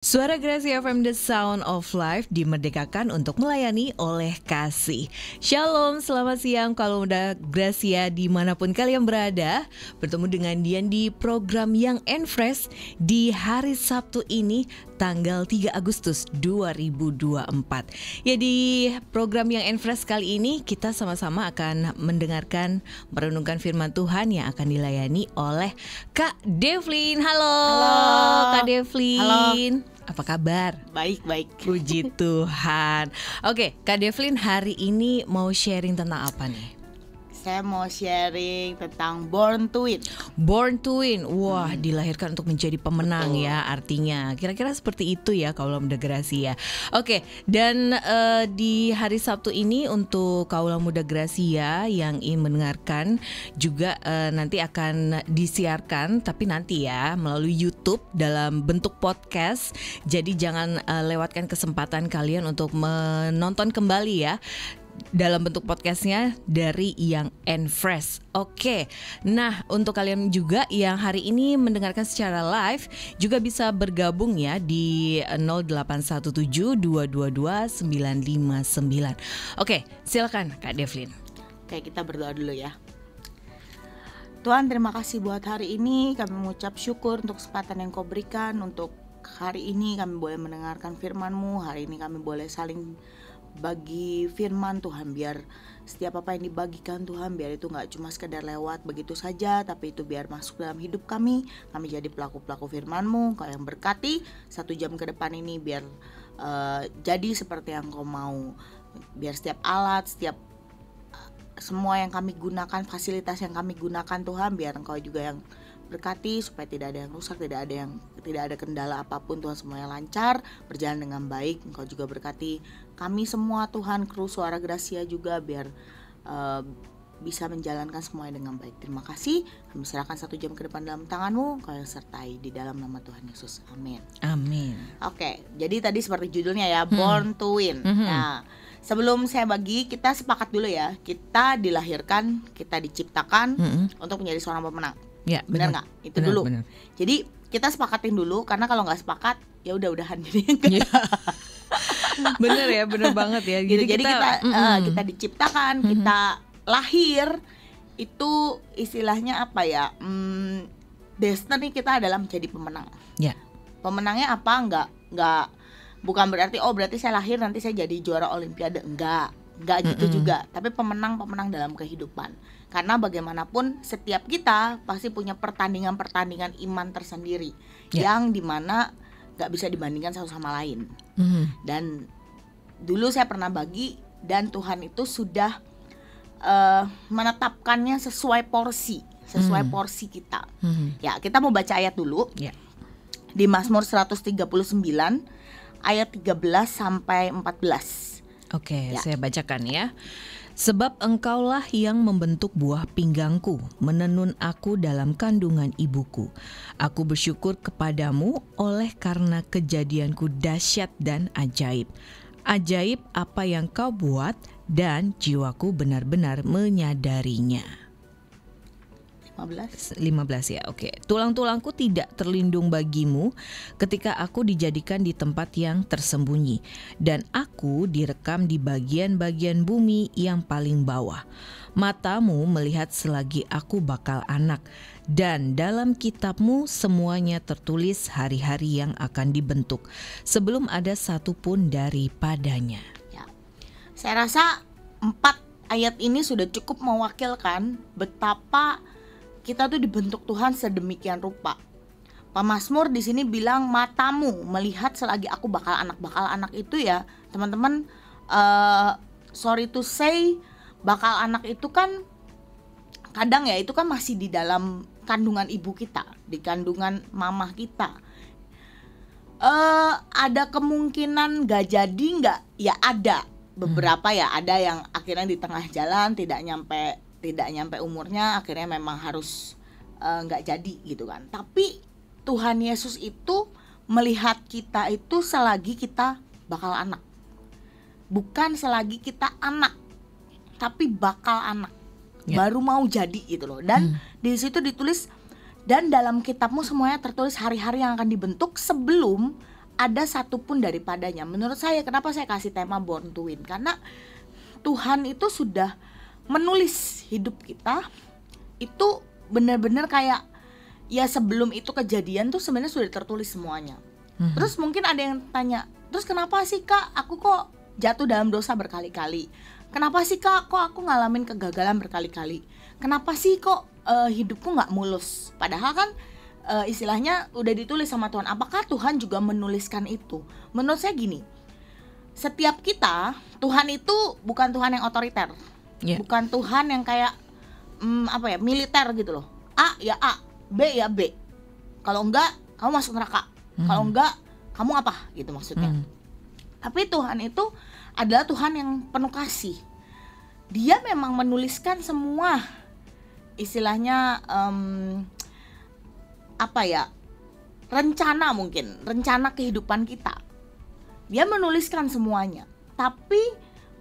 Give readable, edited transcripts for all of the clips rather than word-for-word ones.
Suara Gracia FM The Sound of Life dimerdekakan untuk melayani oleh kasih. Shalom, selamat siang kalau udah Gracia dimanapun kalian berada. Bertemu dengan Dian di program Young and Fresh di hari Sabtu ini tanggal 3 Agustus 2024. Ya, di program Young and Fresh kali ini kita sama-sama akan mendengarkan, merenungkan firman Tuhan yang akan dilayani oleh Kak Devlin. Halo. Kak Devlin. Halo. Apa kabar? Baik. Puji Tuhan. Oke, Kak Devlin hari ini mau sharing tentang apa nih? Saya mau sharing tentang Born to Win. Born to Win. Wah, dilahirkan untuk menjadi pemenang. Betul. Ya, artinya kira-kira seperti itu ya Kaula Muda Gracia. Oke, dan di hari Sabtu ini untuk Kaula Muda Gracia yang ingin mendengarkan juga nanti akan disiarkan, tapi nanti ya melalui YouTube dalam bentuk podcast. Jadi jangan lewatkan kesempatan kalian untuk menonton kembali ya dalam bentuk podcastnya dari Young and Fresh. Oke, nah untuk kalian juga yang hari ini mendengarkan secara live juga bisa bergabung ya di 0817-222-959. Oke, silakan Kak Devlin. Oke, kita berdoa dulu ya. Tuhan, terima kasih buat hari ini. Kami mengucap syukur untuk kesempatan yang Kau berikan. Untuk hari ini kami boleh mendengarkan firman-Mu. Hari ini kami boleh saling bagi firman Tuhan, biar setiap apa yang dibagikan Tuhan, biar itu gak cuma sekedar lewat begitu saja, tapi itu biar masuk dalam hidup kami jadi pelaku-pelaku firman-Mu. Kau yang berkati 1 jam ke depan ini, biar jadi seperti yang Kau mau. Biar setiap alat, setiap semua yang kami gunakan, fasilitas yang kami gunakan Tuhan, biar Engkau juga yang berkati, supaya tidak ada yang rusak, tidak ada kendala apapun Tuhan, semuanya lancar, berjalan dengan baik. Engkau juga berkati kami semua Tuhan, kru Suara Gracia juga, biar bisa menjalankan semuanya dengan baik. Terima kasih, kami serahkan 1 jam ke depan dalam tangan-Mu. Kau yang sertai di dalam nama Tuhan Yesus, amin. Amin. Oke, jadi tadi seperti judulnya ya, Born to Win. Nah, sebelum saya bagi, kita sepakat dulu ya, kita dilahirkan, kita diciptakan untuk menjadi seorang pemenang. Ya, benar nggak? Itu benar, dulu. Benar. Jadi kita sepakatin dulu, karena kalau nggak sepakat ya udah-udahan jadi enggak. Bener ya, bener banget ya. Jadi kita diciptakan, kita lahir, itu istilahnya apa ya? Destiny kita adalah menjadi pemenang. Ya. Pemenangnya apa? Enggak. Bukan berarti berarti saya lahir nanti saya jadi juara olimpiade. Enggak gitu juga. Tapi pemenang dalam kehidupan. Karena bagaimanapun setiap kita pasti punya pertandingan iman tersendiri, yang dimana gak bisa dibandingkan satu sama lain. Dan dulu saya pernah bagi, dan Tuhan itu sudah menetapkannya sesuai porsi kita. Ya, kita mau baca ayat dulu. Di Mazmur 139 ayat 13 sampai 14. Oke, saya bacakan ya. Sebab Engkaulah yang membentuk buah pinggangku, menenun aku dalam kandungan ibuku. Aku bersyukur kepadamu oleh karena kejadianku dahsyat dan ajaib. Ajaib apa yang Kau buat, dan jiwaku benar-benar menyadarinya. 15 ya, oke. Tulang-tulangku tidak terlindung bagimu ketika aku dijadikan di tempat yang tersembunyi, dan aku direkam di bagian-bagian bumi yang paling bawah. Matamu melihat selagi aku bakal anak, dan dalam kitab-Mu semuanya tertulis hari-hari yang akan dibentuk, sebelum ada satu pun daripadanya. Ya. Saya rasa 4 ayat ini sudah cukup mewakilkan betapa kita tuh dibentuk Tuhan sedemikian rupa. Pemazmur di sini bilang matamu melihat selagi aku bakal anak itu ya, teman-teman. Sorry to say, bakal anak itu kan kadang ya itu kan masih di dalam kandungan ibu kita, di kandungan mamah kita. Ada kemungkinan gak jadi nggak? Ya ada beberapa ya, ada yang akhirnya di tengah jalan tidak nyampe umurnya, akhirnya memang harus gak jadi gitu kan. Tapi Tuhan Yesus itu melihat kita itu selagi kita bakal anak, bukan selagi kita anak, tapi bakal anak, baru mau jadi gitu loh. Dan di situ ditulis, dan dalam kitab-Mu semuanya tertulis hari-hari yang akan dibentuk sebelum ada satupun daripadanya. Menurut saya, kenapa saya kasih tema Born to Win? Karena Tuhan itu sudah menulis hidup kita itu benar-benar kayak ya sebelum itu kejadian tuh sebenarnya sudah tertulis semuanya. Terus mungkin ada yang tanya, terus kenapa sih Kak aku kok jatuh dalam dosa berkali-kali? Kenapa sih Kak kok aku ngalamin kegagalan berkali-kali? Kenapa sih kok hidupku gak mulus? Padahal kan istilahnya udah ditulis sama Tuhan. Apakah Tuhan juga menuliskan itu? Menurut saya gini, setiap kita, Tuhan itu bukan Tuhan yang otoriter, bukan Tuhan yang kayak militer gitu loh. A ya A, B ya B. Kalau enggak kamu masuk neraka. Kalau enggak kamu apa gitu maksudnya. Tapi Tuhan itu adalah Tuhan yang penuh kasih. Dia memang menuliskan semua istilahnya rencana kehidupan kita. Dia menuliskan semuanya. Tapi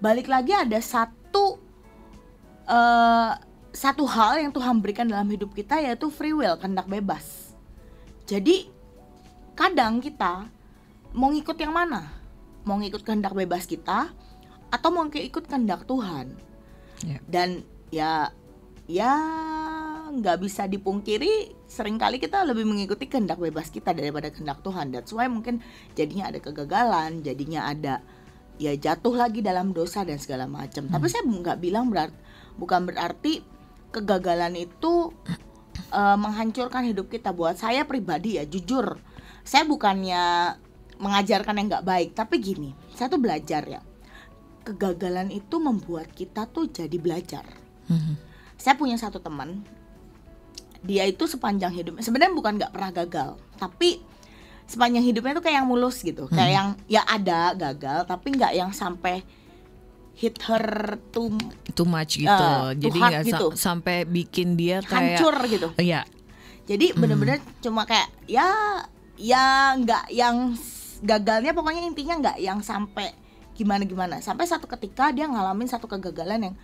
balik lagi ada satu hal yang Tuhan berikan dalam hidup kita, yaitu free will, kehendak bebas. Jadi kadang kita mau ngikut yang mana? Mau ngikut kehendak bebas kita atau mau ikut kehendak Tuhan? Dan ya nggak bisa dipungkiri, seringkali kita lebih mengikuti kehendak bebas kita daripada kehendak Tuhan. That's why mungkin jadinya ada kegagalan, jadinya ada ya jatuh lagi dalam dosa dan segala macam. Tapi saya nggak bilang bukan berarti kegagalan itu menghancurkan hidup kita. Buat saya pribadi ya, jujur, saya bukannya mengajarkan yang nggak baik, tapi gini, saya tuh belajar ya, kegagalan itu membuat kita tuh jadi belajar. Saya punya satu teman, dia itu sepanjang hidupnya sebenarnya bukan nggak pernah gagal, tapi sepanjang hidupnya tuh kayak yang mulus gitu, kayak yang ya ada gagal tapi nggak yang sampai hit her too much gitu. Jadi nggak gitu. Sampai bikin dia kayak hancur gitu. Iya. Jadi benar-benar cuma kayak ya nggak yang gagalnya, pokoknya intinya nggak yang sampai gimana-gimana. Sampai satu ketika dia ngalamin satu kegagalan yang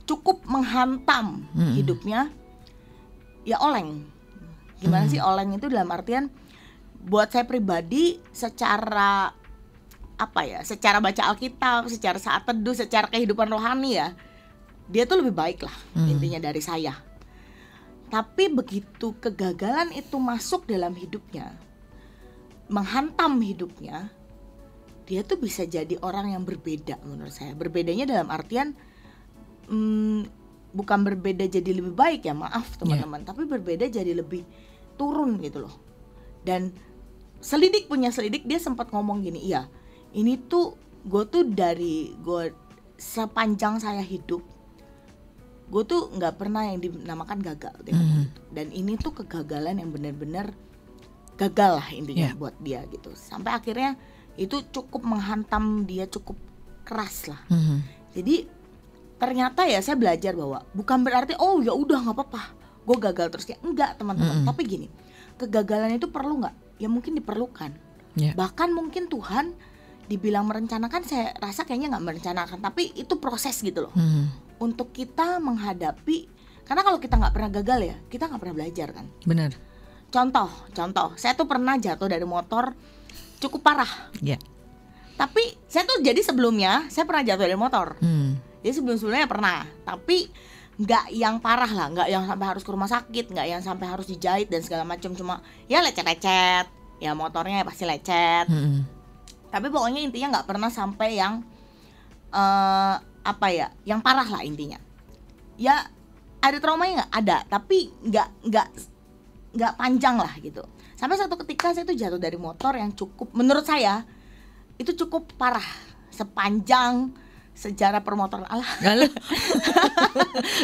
cukup menghantam hidupnya. Ya oleng. Gimana sih oleng itu dalam artian buat saya pribadi secara secara baca Alkitab, secara saat teduh, secara kehidupan rohani ya, dia tuh lebih baik lah intinya dari saya. Tapi begitu kegagalan itu masuk dalam hidupnya, menghantam hidupnya, dia tuh bisa jadi orang yang berbeda menurut saya. Berbedanya dalam artian bukan berbeda jadi lebih baik ya, maaf teman-teman, tapi berbeda jadi lebih turun gitu loh. Dan selidik dia sempat ngomong gini, iya ini tuh gue sepanjang saya hidup, gue tuh nggak pernah yang dinamakan gagal gitu. Dan ini tuh kegagalan yang benar-benar gagal lah intinya buat dia gitu. Sampai akhirnya itu cukup menghantam dia, cukup keras lah. Jadi ternyata ya saya belajar bahwa bukan berarti oh ya udah nggak apa-apa gue gagal terus ya, enggak teman-teman. Tapi gini, kegagalan itu perlu nggak? Ya mungkin diperlukan. Bahkan mungkin Tuhan dibilang merencanakan, saya rasa kayaknya nggak merencanakan, tapi itu proses gitu loh. Untuk kita menghadapi, karena kalau kita nggak pernah gagal ya kita nggak pernah belajar kan. Benar. Contoh, saya tuh pernah jatuh dari motor cukup parah. Tapi saya tuh jadi sebelumnya saya pernah jatuh dari motor. Jadi sebelumnya pernah, tapi nggak yang parah lah, nggak yang sampai harus ke rumah sakit, nggak yang sampai harus dijahit dan segala macam, cuma ya lecet-lecet, ya motornya pasti lecet. Tapi pokoknya intinya nggak pernah sampai yang yang parah lah intinya. Ya ada traumanya nggak ada, tapi nggak panjang lah gitu. Sampai satu ketika saya tuh jatuh dari motor yang cukup, menurut saya itu cukup parah sepanjang sejarah permotoran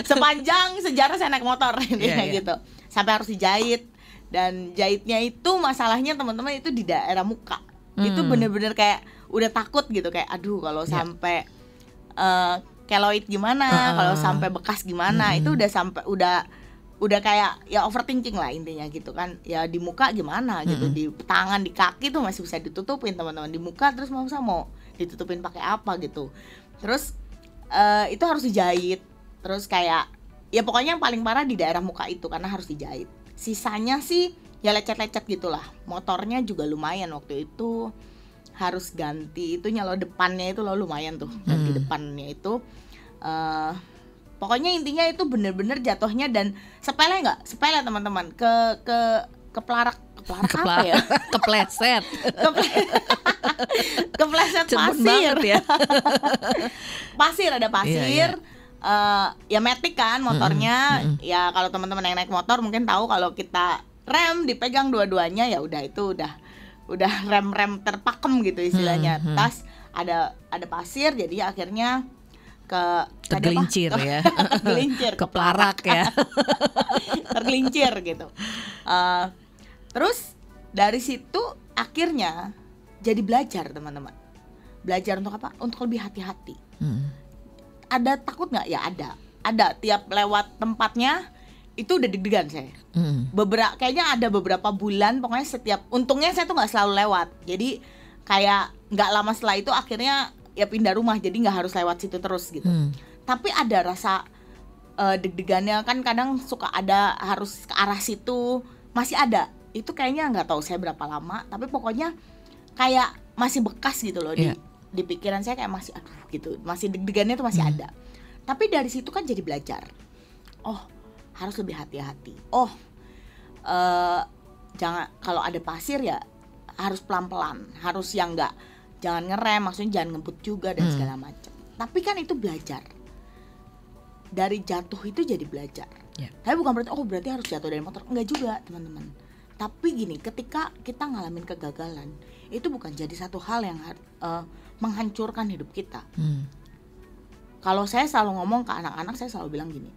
sepanjang sejarah saya naik motor gitu. Sampai harus dijahit, dan jahitnya itu masalahnya teman-teman itu di daerah muka. Itu bener-bener kayak udah takut gitu, kayak aduh kalau sampai keloid gimana, kalau sampai bekas gimana. Itu udah kayak ya overthinking lah intinya gitu kan. Ya di muka gimana gitu, di tangan, di kaki tuh masih bisa ditutupin teman-teman, di muka terus mau ditutupin pakai apa gitu. Terus itu harus dijahit. Terus kayak ya pokoknya yang paling parah di daerah muka itu karena harus dijahit. Sisanya sih ya lecet-lecet gitulah. Motornya juga lumayan waktu itu. harus ganti itunya loh, depannya itu loh, lumayan tuh ganti depannya itu. Pokoknya intinya itu bener-bener jatuhnya, dan sepele nggak? Sepele teman-teman, kepelarak apa ya? Kepleset. Kepleset Cepet pasir banget ya. Pasir, ada pasir. Ya matic kan motornya. Ya kalau teman-teman yang naik motor mungkin tahu kalau kita rem dipegang dua-duanya, ya udah itu udah rem terpakem gitu istilahnya. Tas ada pasir, jadi akhirnya tergelincir ya. Tergelincir, kepelarak ya. Tergelincir gitu. Terus dari situ akhirnya jadi belajar teman-teman. Belajar untuk apa? Untuk lebih hati-hati. Ada takut nggak? Ya ada. Tiap lewat tempatnya itu udah deg-degan saya. Kayaknya ada beberapa bulan, pokoknya untungnya saya tuh nggak selalu lewat. Jadi kayak nggak lama setelah itu akhirnya ya pindah rumah, jadi nggak harus lewat situ terus gitu. Tapi ada rasa deg-degannya kan, kadang suka ada harus ke arah situ, masih ada. Itu kayaknya nggak tahu saya berapa lama, tapi pokoknya kayak masih bekas gitu loh di pikiran saya, kayak masih aduh gitu, masih deg-degannya tuh masih ada. Tapi dari situ kan jadi belajar. Oh, harus lebih hati-hati. Jangan, kalau ada pasir ya harus pelan-pelan, harus yang jangan ngerem, maksudnya jangan ngebut juga dan segala macam. Tapi kan itu belajar. Dari jatuh itu jadi belajar. Tapi bukan berarti harus jatuh dari motor, enggak juga teman-teman. Tapi gini, ketika kita ngalamin kegagalan, itu bukan jadi satu hal yang menghancurkan hidup kita. Kalau saya selalu ngomong ke anak-anak, saya selalu bilang gini,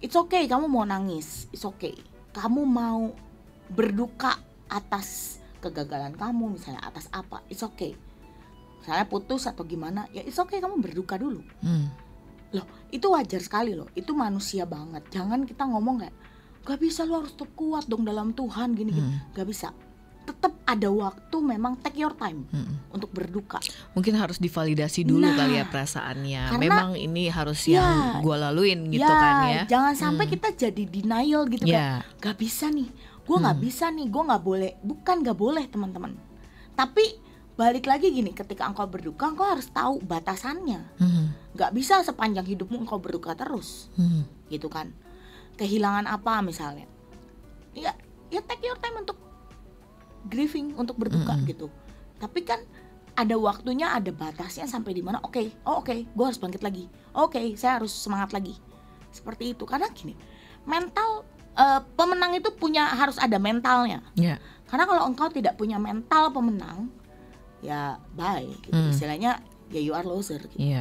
it's okay kamu mau nangis, it's okay. Kamu mau berduka atas kegagalan kamu, misalnya atas apa, it's okay. Misalnya putus atau gimana, ya it's okay, kamu berduka dulu. Loh, itu wajar sekali loh, itu manusia banget. Jangan kita ngomong kayak, gak bisa, lu harus tetap kuat dong dalam Tuhan gini-gini. Gak bisa. Tetap ada waktu, memang take your time untuk berduka. Mungkin harus divalidasi dulu kali ya perasaannya. Karena, memang ini harus yang gue laluin gitu kan ya. Jangan sampai kita jadi denial gitu kan. Gak bisa nih, gue gak bisa nih, gue gak boleh. Bukan gak boleh teman-teman. Tapi balik lagi gini, ketika engkau berduka, engkau harus tahu batasannya. Gak bisa sepanjang hidupmu engkau berduka terus. Gitu kan. Kehilangan apa misalnya, ya take your time untuk grieving, untuk berduka gitu. Tapi kan ada waktunya, ada batasnya sampai di mana. Oke, gue harus bangkit lagi. Oke, saya harus semangat lagi. Seperti itu. Karena gini, mental pemenang itu harus ada mentalnya. Karena kalau engkau tidak punya mental pemenang, ya bye gitu. Istilahnya ya you are loser gitu.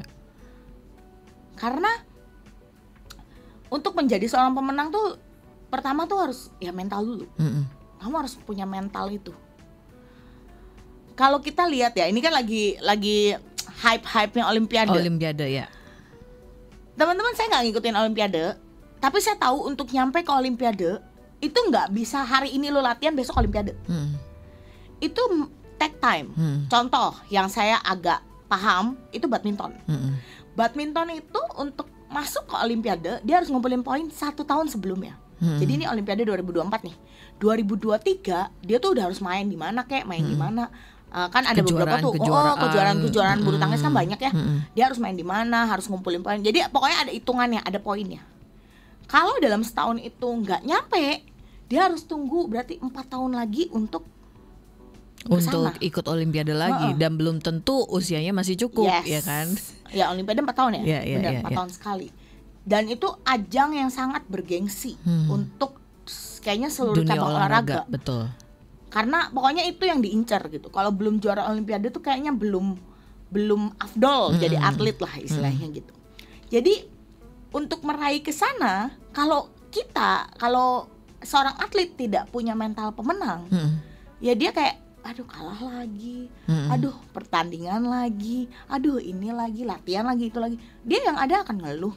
Karena untuk menjadi seorang pemenang tuh pertama tuh harus ya mental dulu. Kamu harus punya mental itu. Kalau kita lihat ya, ini kan lagi hype-nya Olimpiade. Olimpiade ya. Teman-teman, saya nggak ngikutin Olimpiade, tapi saya tahu untuk nyampe ke Olimpiade itu nggak bisa hari ini lo latihan besok Olimpiade. Itu take time. Contoh yang saya agak paham itu badminton. Badminton itu untuk masuk ke Olimpiade dia harus ngumpulin poin 1 tahun sebelumnya. Jadi ini Olimpiade 2024 nih. 2023 dia tuh udah harus main di mana main di mana. Kan ada beberapa tuh kejuaraan bulu tangkis kan banyak ya. Dia harus main di mana, harus ngumpulin poin. Jadi pokoknya ada hitungannya, ada poinnya. Kalau dalam setahun itu nggak nyampe, dia harus tunggu berarti 4 tahun lagi untuk ikut Olimpiade lagi. Dan belum tentu usianya masih cukup. Ya kan. Ya Olimpiade 4 tahun ya, benar 4 tahun sekali. Dan itu ajang yang sangat bergengsi untuk kayaknya seluruh dunia cabang olahraga. Betul. Karena pokoknya itu yang diincar gitu. Kalau belum juara Olimpiade tuh kayaknya belum afdol jadi atlet lah istilahnya gitu. Jadi untuk meraih ke sana, kalau seorang atlet tidak punya mental pemenang, ya dia kayak aduh kalah lagi, aduh pertandingan lagi, aduh ini lagi, latihan lagi, itu lagi. Dia yang ada akan ngeluh.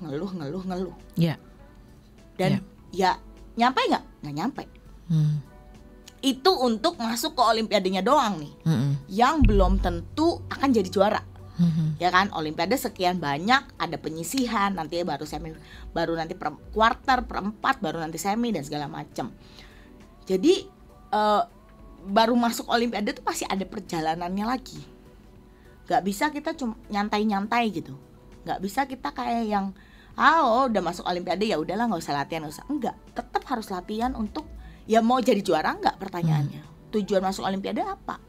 Dan ya nyampe nggak nyampe. Itu untuk masuk ke Olimpiadenya doang nih, yang belum tentu akan jadi juara. Ya kan, Olimpiade sekian banyak, ada penyisihan, nanti baru semi, baru nanti quarter, perempat, baru nanti semi dan segala macam. Jadi baru masuk Olimpiade tuh masih ada perjalanannya lagi. Gak bisa kita cuma nyantai-nyantai gitu. Gak bisa kita kayak yang udah masuk Olimpiade ya udahlah nggak usah latihan, nggak usah. Enggak, tetap harus latihan untuk ya mau jadi juara enggak pertanyaannya. Tujuan masuk Olimpiade apa?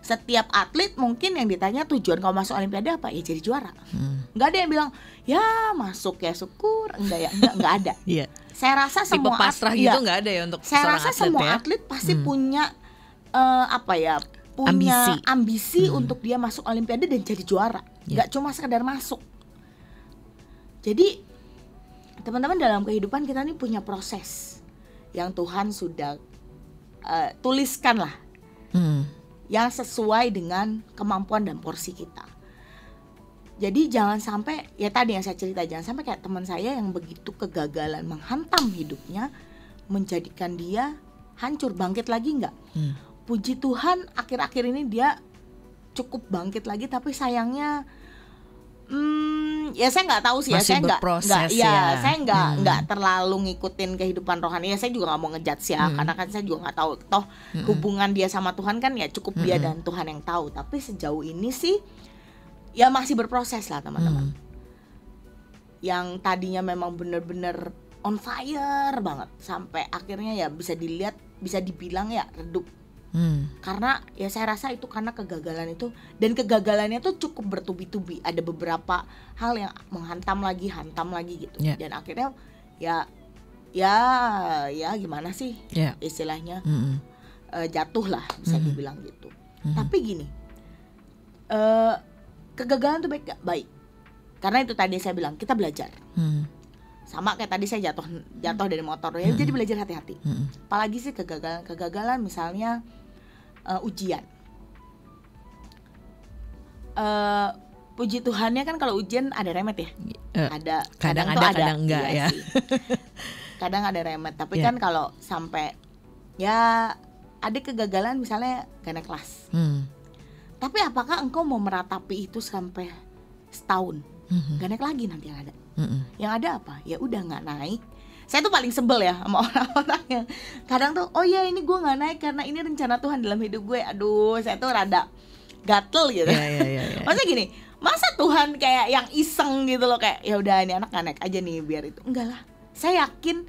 Setiap atlet mungkin yang ditanya tujuan kau masuk Olimpiade apa? Ya jadi juara. Nggak ada yang bilang ya masuk ya syukur, enggak ada. Saya rasa semua pasrah gitu nggak ada ya untuk saya rasa atlet semua ya? atlet pasti punya punya ambisi untuk dia masuk Olimpiade dan jadi juara. Nggak cuma sekedar masuk. Jadi teman-teman, dalam kehidupan kita nih punya proses yang Tuhan sudah tuliskan lah, yang sesuai dengan kemampuan dan porsi kita. Jadi jangan sampai, ya tadi yang saya cerita, jangan sampai kayak teman saya yang begitu kegagalan menghantam hidupnya, menjadikan dia hancur. Bangkit lagi enggak? Puji Tuhan akhir-akhir ini dia cukup bangkit lagi, tapi sayangnya ya saya nggak tahu sih. Masih ya saya nggak saya terlalu ngikutin kehidupan rohani ya. Saya juga nggak mau ngejudge ya, karena kan saya juga nggak tahu toh hubungan dia sama Tuhan kan ya cukup dia dan Tuhan yang tahu. Tapi sejauh ini sih ya masih berproses lah teman-teman. Yang tadinya memang benar-benar on fire banget, sampai akhirnya ya bisa dilihat, bisa dibilang ya redup. Karena ya saya rasa itu karena kegagalan itu, dan kegagalannya tuh cukup bertubi-tubi. Ada beberapa hal yang menghantam lagi gitu. Dan akhirnya ya gimana sih istilahnya, jatuh lah bisa dibilang gitu. Tapi gini, kegagalan tuh baik. Karena itu tadi saya bilang kita belajar. Sama kayak tadi saya jatuh dari motor ya, jadi belajar hati-hati. Apalagi sih kegagalan misalnya ujian. Puji Tuhannya kan kalau ujian ada remet ya. Kadang ada, kadang enggak ya. Kadang ada remet, tapi kan kalau sampai ya ada kegagalan misalnya gak naik kelas. Tapi apakah engkau mau meratapi itu sampai setahun? Gak naik lagi nanti yang ada. Yang ada apa? Ya udah nggak naik. Saya tuh paling sebel ya sama orang-orang yang kadang tuh, oh ya ini gue nggak naik karena ini rencana Tuhan dalam hidup gue. Aduh, saya tuh rada gatel gitu. Maksudnya gini, masa Tuhan kayak yang iseng gitu loh, kayak ya udah ini anak nggak naik aja nih biar itu. Enggak lah. Saya yakin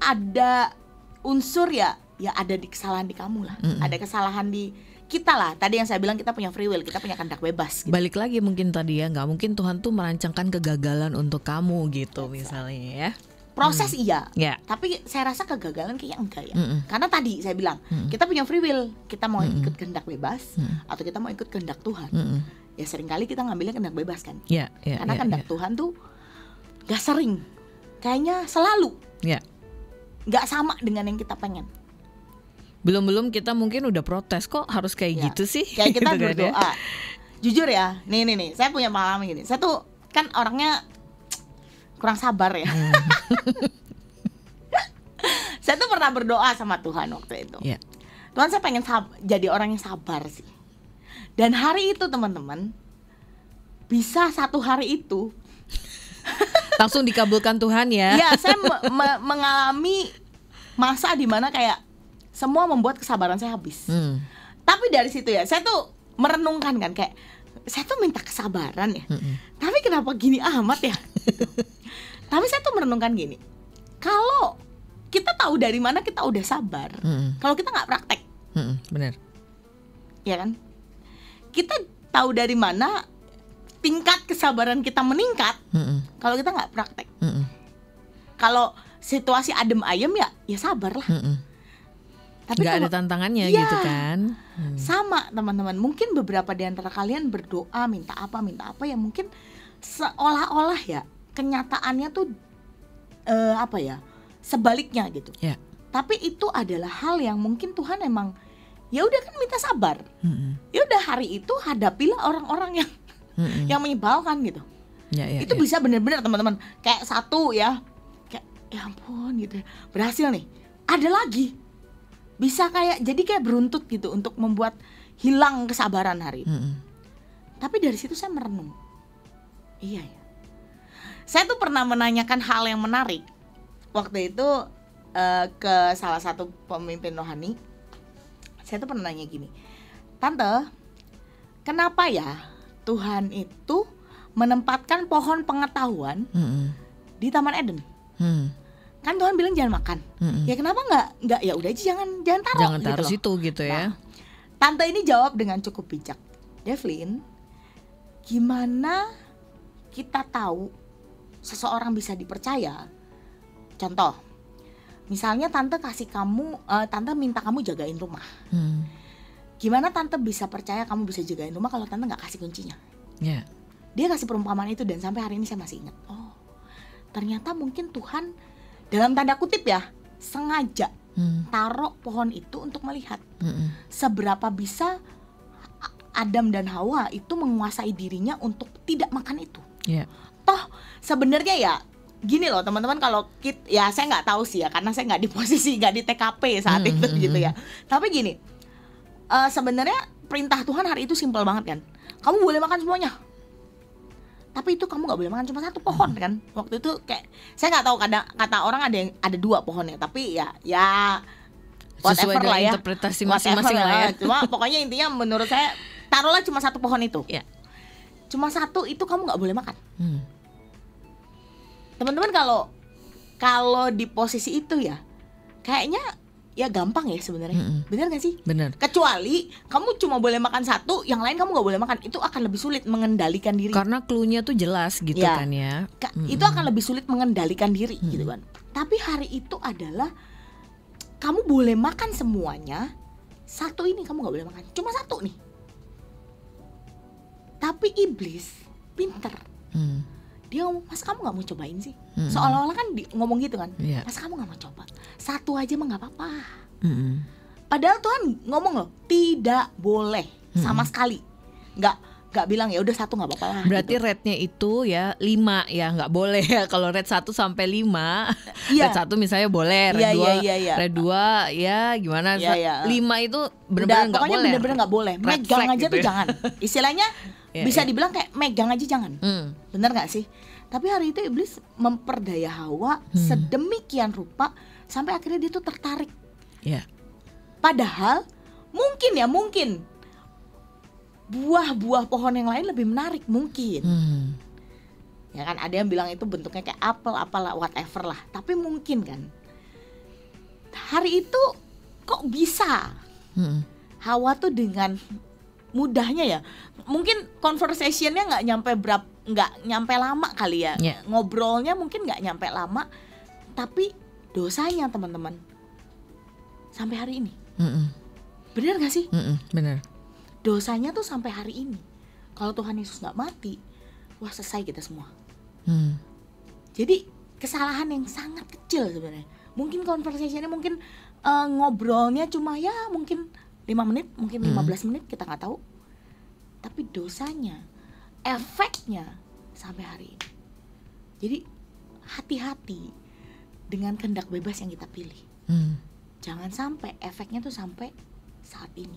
ada unsur ya ada di kesalahan di kamu lah. Ada kesalahan di kita lah. Tadi yang saya bilang kita punya free will, kita punya kehendak bebas gitu. Balik lagi mungkin tadi ya, nggak mungkin Tuhan tuh merancangkan kegagalan untuk kamu gitu misalnya ya. Proses tapi saya rasa kegagalan kayaknya enggak ya. Karena tadi saya bilang kita punya free will, kita mau ikut kehendak bebas atau kita mau ikut kehendak Tuhan. Ya seringkali kita ngambilnya kehendak bebas kan. Karena kehendak Tuhan tuh gak sering, kayaknya selalu gak sama dengan yang kita pengen. Belum kita mungkin udah protes kok harus kayak gitu sih. Kayak kita gitu berdoa. kan, ya? Jujur ya, nih, saya punya pengalaman gini. Saya tuh kan orangnya kurang sabar ya. Saya tuh pernah berdoa sama Tuhan waktu itu. Tuhan, saya pengen jadi orang yang sabar sih. Dan hari itu teman-teman, bisa satu hari itu langsung dikabulkan Tuhan ya. Ya, saya mengalami masa dimana kayak semua membuat kesabaran saya habis. Tapi dari situ ya, saya tuh merenungkan kan, kayak saya tuh minta kesabaran ya. Tapi kenapa gini amat ya? Tapi saya tuh merenungkan gini, kalau kita tahu dari mana kita udah sabar, kalau kita nggak praktek, benar, ya kan? Kita tahu dari mana tingkat kesabaran kita meningkat, kalau kita nggak praktek. Kalau situasi adem ayem ya sabarlah. Tapi nggak ada tantangannya gitu kan. Sama teman-teman, mungkin beberapa di antara kalian berdoa minta apa ya, mungkin seolah-olah ya kenyataannya tuh sebaliknya gitu. Tapi itu adalah hal yang mungkin Tuhan emang ya udah kan minta sabar. Ya udah hari itu hadapilah orang-orang yang yang menyebalkan gitu. Itu bisa benar-benar teman-teman kayak satu ya, kayak ya ampun gitu, berhasil nih. Ada lagi bisa kayak jadi kayak beruntut gitu untuk membuat hilang kesabaran hari itu. Tapi dari situ saya merenung. Iya ya. Saya tuh pernah menanyakan hal yang menarik waktu itu ke salah satu pemimpin rohani. Saya tuh pernah nanya gini, Tante, kenapa ya Tuhan itu menempatkan pohon pengetahuan di Taman Eden? Kan Tuhan bilang jangan makan. Ya kenapa nggak ya udah aja jangan taruh. Jangan taruh situ gitu ya. Nah, Tante ini jawab dengan cukup bijak. Devlin, gimana kita tahu seseorang bisa dipercaya? Contoh, misalnya Tante minta kamu jagain rumah. Gimana Tante bisa percaya kamu bisa jagain rumah kalau Tante nggak kasih kuncinya? Yeah. Dia kasih perumpamaan itu dan sampai hari ini saya masih ingat. Oh, ternyata mungkin Tuhan dalam tanda kutip ya sengaja taruh pohon itu untuk melihat seberapa bisa Adam dan Hawa itu menguasai dirinya untuk tidak makan itu. Yeah. Toh sebenarnya ya gini loh teman-teman, kalau ya saya nggak tahu sih ya karena saya nggak di posisi, nggak di TKP saat itu gitu ya. Tapi gini, sebenarnya perintah Tuhan hari itu simpel banget kan. Kamu boleh makan semuanya, tapi itu kamu nggak boleh makan cuma satu pohon kan. Waktu itu kayak saya nggak tahu, kata orang ada 2 pohonnya, tapi ya whatever sesuai lah ya, interpretasi masing-masing lah ya. Cuma pokoknya intinya menurut saya taruhlah cuma 1 pohon itu. Yeah. Cuma 1 itu kamu nggak boleh makan. Teman-teman kalau di posisi itu ya kayaknya ya gampang ya sebenarnya. Bener gak sih? Bener. Kecuali kamu cuma boleh makan 1, yang lain kamu gak boleh makan. Itu akan lebih sulit mengendalikan diri. Karena clue-nya tuh jelas gitu ya, kan ya. Itu akan lebih sulit mengendalikan diri gitu kan. Tapi hari itu adalah kamu boleh makan semuanya, 1 ini kamu gak boleh makan, cuma 1 nih. Tapi iblis pinter. Dia ngomong, mas kamu gak mau cobain sih? Seolah-olah kan ngomong gitu kan. Mas kamu gak mau coba? 1 aja mah gak apa-apa. Padahal Tuhan ngomong loh, tidak boleh sama sekali. Gak bilang ya udah 1 gak apa-apa lah. Berarti gitu. Rate-nya itu ya 5 ya, gak boleh ya. Kalau rate 1 sampai 5 rate 1 misalnya boleh, rate 2 ya gimana, 5 itu benar-benar gak boleh. Pokoknya benar-benar gak boleh. Megang aja gitu tuh jangan. Istilahnya bisa dibilang kayak megang aja jangan. Bener gak sih? Tapi hari itu iblis memperdaya Hawa sedemikian rupa sampai akhirnya dia tuh tertarik. Padahal mungkin buah-buah pohon yang lain lebih menarik mungkin. Ya kan, ada yang bilang itu bentuknya kayak apel, apalah, whatever lah. Tapi mungkin kan hari itu kok bisa Hawa tuh dengan mudahnya ya, mungkin conversationnya nggak nyampe lama kali ya, ngobrolnya mungkin nggak nyampe lama, tapi dosanya teman-teman sampai hari ini. Bener nggak sih? Bener. Dosanya tuh sampai hari ini. Kalau Tuhan Yesus nggak mati, wah selesai kita semua. Jadi kesalahan yang sangat kecil sebenarnya. Mungkin conversationnya, mungkin ngobrolnya cuma ya mungkin 5 menit, mungkin 15 menit, kita gak tahu. Tapi dosanya, efeknya sampai hari ini. Jadi hati-hati dengan kehendak bebas yang kita pilih. Jangan sampai efeknya tuh sampai saat ini.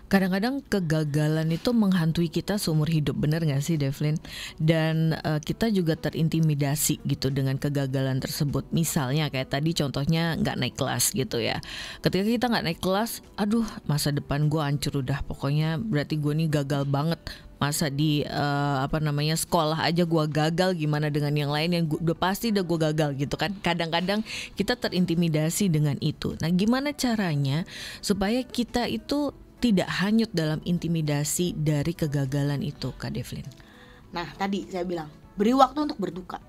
Kadang-kadang kegagalan itu menghantui kita seumur hidup, benar gak sih Devlin? Dan kita juga terintimidasi gitu dengan kegagalan tersebut. Misalnya kayak tadi contohnya gak naik kelas gitu ya. Ketika kita gak naik kelas, aduh masa depan gue hancur udah. Pokoknya berarti gue nih gagal banget. Masa di sekolah aja gue gagal, gimana dengan yang lain yang udah pasti udah gue gagal gitu kan. Kadang-kadang kita terintimidasi dengan itu. Nah gimana caranya supaya kita itu tidak hanyut dalam intimidasi dari kegagalan itu, Kak Devlin? Nah tadi saya bilang, beri waktu untuk berduka.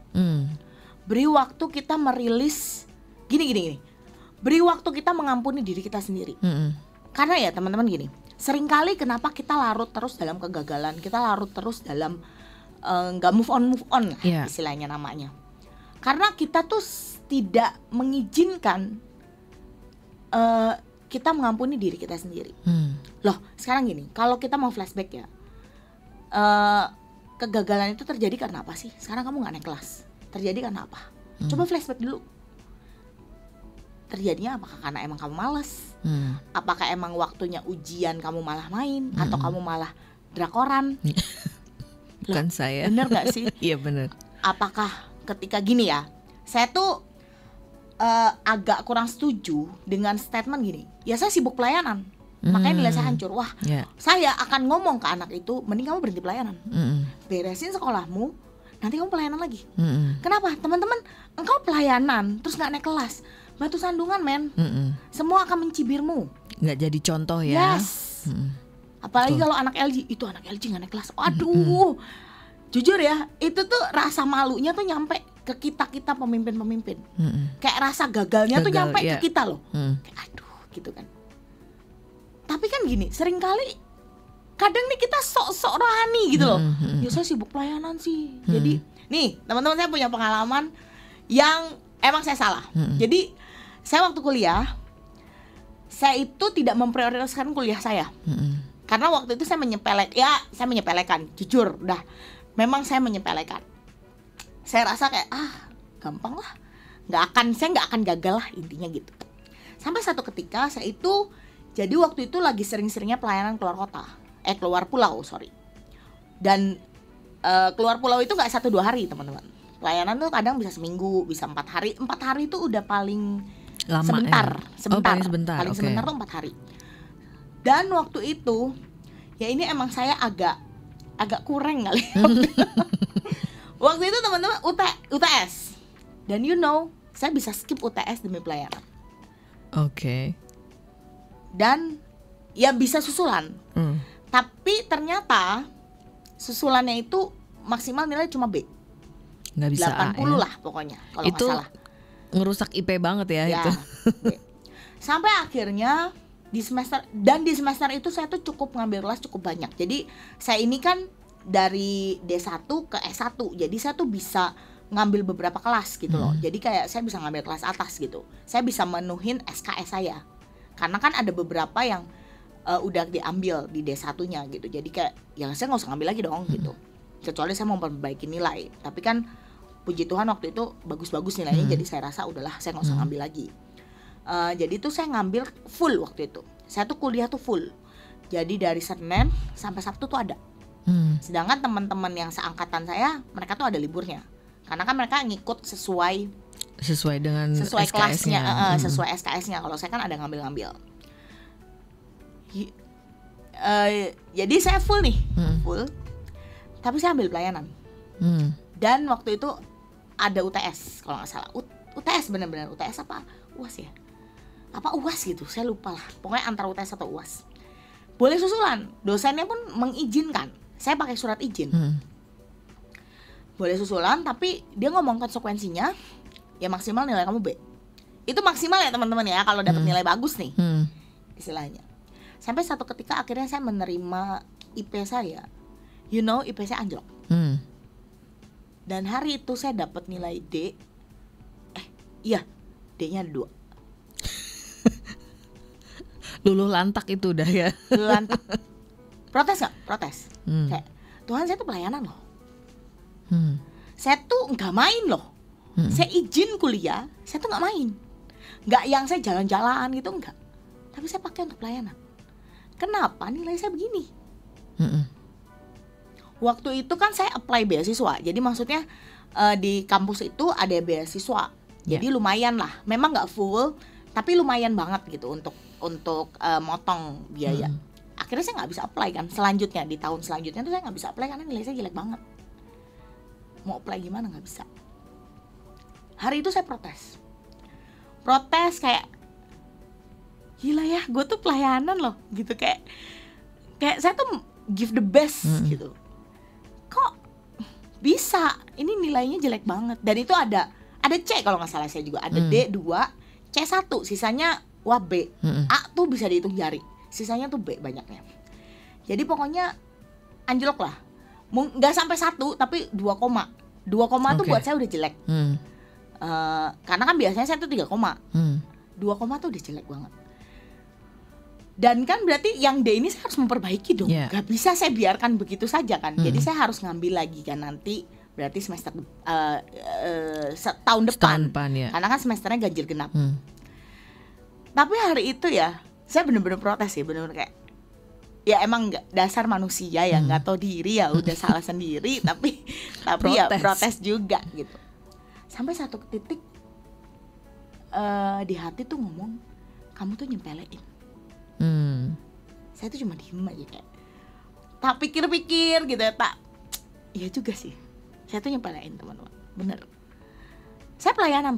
Beri waktu kita merilis, gini. Beri waktu kita mengampuni diri kita sendiri. Karena ya teman-teman gini, seringkali kenapa kita larut terus dalam kegagalan, kita larut terus dalam gak move on istilahnya namanya. Karena kita tuh tidak mengizinkan kita mengampuni diri kita sendiri. Loh sekarang gini, kalau kita mau flashback ya, kegagalan itu terjadi karena apa sih? Sekarang kamu gak naik kelas, terjadi karena apa? Coba flashback dulu. Terjadinya apakah karena emang kamu malas? Apakah emang waktunya ujian kamu malah main? Atau kamu malah drakoran? Bukan saya. Bener gak sih? Iya bener. Apakah ketika gini ya, saya tuh agak kurang setuju dengan statement gini, ya saya sibuk pelayanan, makanya nilai saya hancur. Wah, saya akan ngomong ke anak itu, mending kamu berhenti pelayanan, beresin sekolahmu, nanti kamu pelayanan lagi. Kenapa? Teman-teman, engkau pelayanan terus nggak naik kelas, batu sandungan men, semua akan mencibirmu, nggak jadi contoh ya. Apalagi kalau anak LG, itu anak LG nggak naik kelas, aduh. Jujur ya, itu tuh rasa malunya tuh nyampe ke kita pemimpin-pemimpin. Kayak rasa gagalnya tuh nyampe ke kita loh. Kayak aduh gitu kan. Tapi kan gini, seringkali kadang nih kita sok-sok rohani gitu loh. Ya saya sibuk pelayanan sih. Jadi nih teman-teman, saya punya pengalaman yang emang saya salah. Jadi saya waktu kuliah, saya itu tidak memprioritaskan kuliah saya. Karena waktu itu saya menyepelekan, jujur udah. Memang saya menyepelekan. Saya rasa kayak gampang lah, saya nggak akan gagal lah, intinya gitu. Sampai satu ketika saya itu, jadi waktu itu lagi sering-seringnya pelayanan keluar pulau. Dan keluar pulau itu nggak 1-2 hari teman-teman. Pelayanan tuh kadang bisa seminggu, bisa 4 hari. 4 hari itu udah paling lama, sebentar. Paling sebentar Tuh 4 hari. Dan waktu itu, ya ini emang saya agak kurang kali. Waktu itu teman-teman UTS. Dan saya bisa skip UTS demi pelayanan. Dan ya bisa susulan. Tapi ternyata susulannya itu maksimal nilai cuma B. Nggak bisa 80 A, lah pokoknya kalau nggak itu salah. Ngerusak IP banget ya itu. Sampai akhirnya di semester itu saya tuh cukup ngambil kelas cukup banyak. Jadi saya ini kan dari D1 ke S1, jadi saya tuh bisa ngambil beberapa kelas gitu loh. Jadi kayak saya bisa ngambil kelas atas gitu. Saya bisa menuhin SKS saya. Karena kan ada beberapa yang udah diambil di D1-nya gitu. Jadi kayak ya saya nggak usah ngambil lagi dong gitu. Kecuali saya mau memperbaiki nilai. Tapi kan puji Tuhan waktu itu bagus-bagus nilainya, jadi saya rasa udahlah saya nggak usah ngambil lagi. Jadi tuh saya ngambil full waktu itu. Saya tuh kuliah tuh full. Jadi dari Senin sampai Sabtu tuh ada. Sedangkan teman-teman yang seangkatan saya, mereka tuh ada liburnya. Karena kan mereka ngikut sesuai dengan SKS-nya. kelasnya. Sesuai SKS-nya. Kalau saya kan ada ngambil-ngambil. Jadi saya full nih, full. Tapi saya ambil pelayanan. Dan waktu itu ada UTS kalau nggak salah. UTS benar-benar UTS apa? UAS ya? Apa UAS gitu, saya lupa lah. Pokoknya antara UTS atau UAS. Boleh susulan, dosennya pun mengizinkan. Saya pakai surat izin. Boleh susulan, tapi dia ngomong konsekuensinya, ya maksimal nilai kamu B. Itu maksimal ya teman-teman ya, kalau dapat nilai bagus nih, istilahnya. Sampai satu ketika akhirnya saya menerima IP saya. IP saya anjlok. Dan hari itu saya dapat nilai D. D-nya ada 2. Luluh lantak itu udah ya. Luluh lantak. Protes nggak? Protes. Kayak Tuhan, saya tuh pelayanan loh. Saya tuh nggak main loh. Saya izin kuliah, saya tuh nggak main. Nggak yang saya jalan-jalan gitu, enggak. Tapi saya pakai untuk pelayanan. Kenapa nilai saya begini? Waktu itu kan saya apply beasiswa. Jadi maksudnya di kampus itu ada beasiswa. Jadi lumayan lah. Memang nggak full, tapi lumayan banget gitu untuk motong biaya. Akhirnya saya nggak bisa apply kan. Selanjutnya di tahun selanjutnya tuh saya nggak bisa apply karena nilai saya jelek banget. Mau apply gimana nggak bisa. Hari itu saya protes kayak gila ya, gue tuh pelayanan loh gitu, kayak saya tuh give the best gitu. Kok bisa ini nilainya jelek banget? Dan itu ada C kalau nggak salah saya juga, ada D2, C1, sisanya B. A tuh bisa dihitung jari, sisanya tuh B banyaknya. Jadi pokoknya anjlok lah. Nggak sampai 1 tapi 2 koma tuh buat saya udah jelek. Karena kan biasanya saya tuh 3 koma. 2 koma tuh udah jelek banget. Dan kan berarti yang D ini saya harus memperbaiki dong. Gak bisa saya biarkan begitu saja kan. Jadi saya harus ngambil lagi kan nanti. Berarti semester tahun depan ya. Karena kan semesternya ganjil genap. Tapi hari itu ya saya bener-bener protes sih. Bener-bener kayak ya emang dasar manusia ya, gak tahu diri ya, udah salah sendiri. Tapi ya protes juga gitu. Sampai satu titik di hati tuh ngomong, kamu tuh nyempelein. Saya tuh cuma diem aja kayak, tak pikir-pikir gitu ya, iya juga sih, saya tuh nyempelein teman-teman, bener. Saya pelayanan,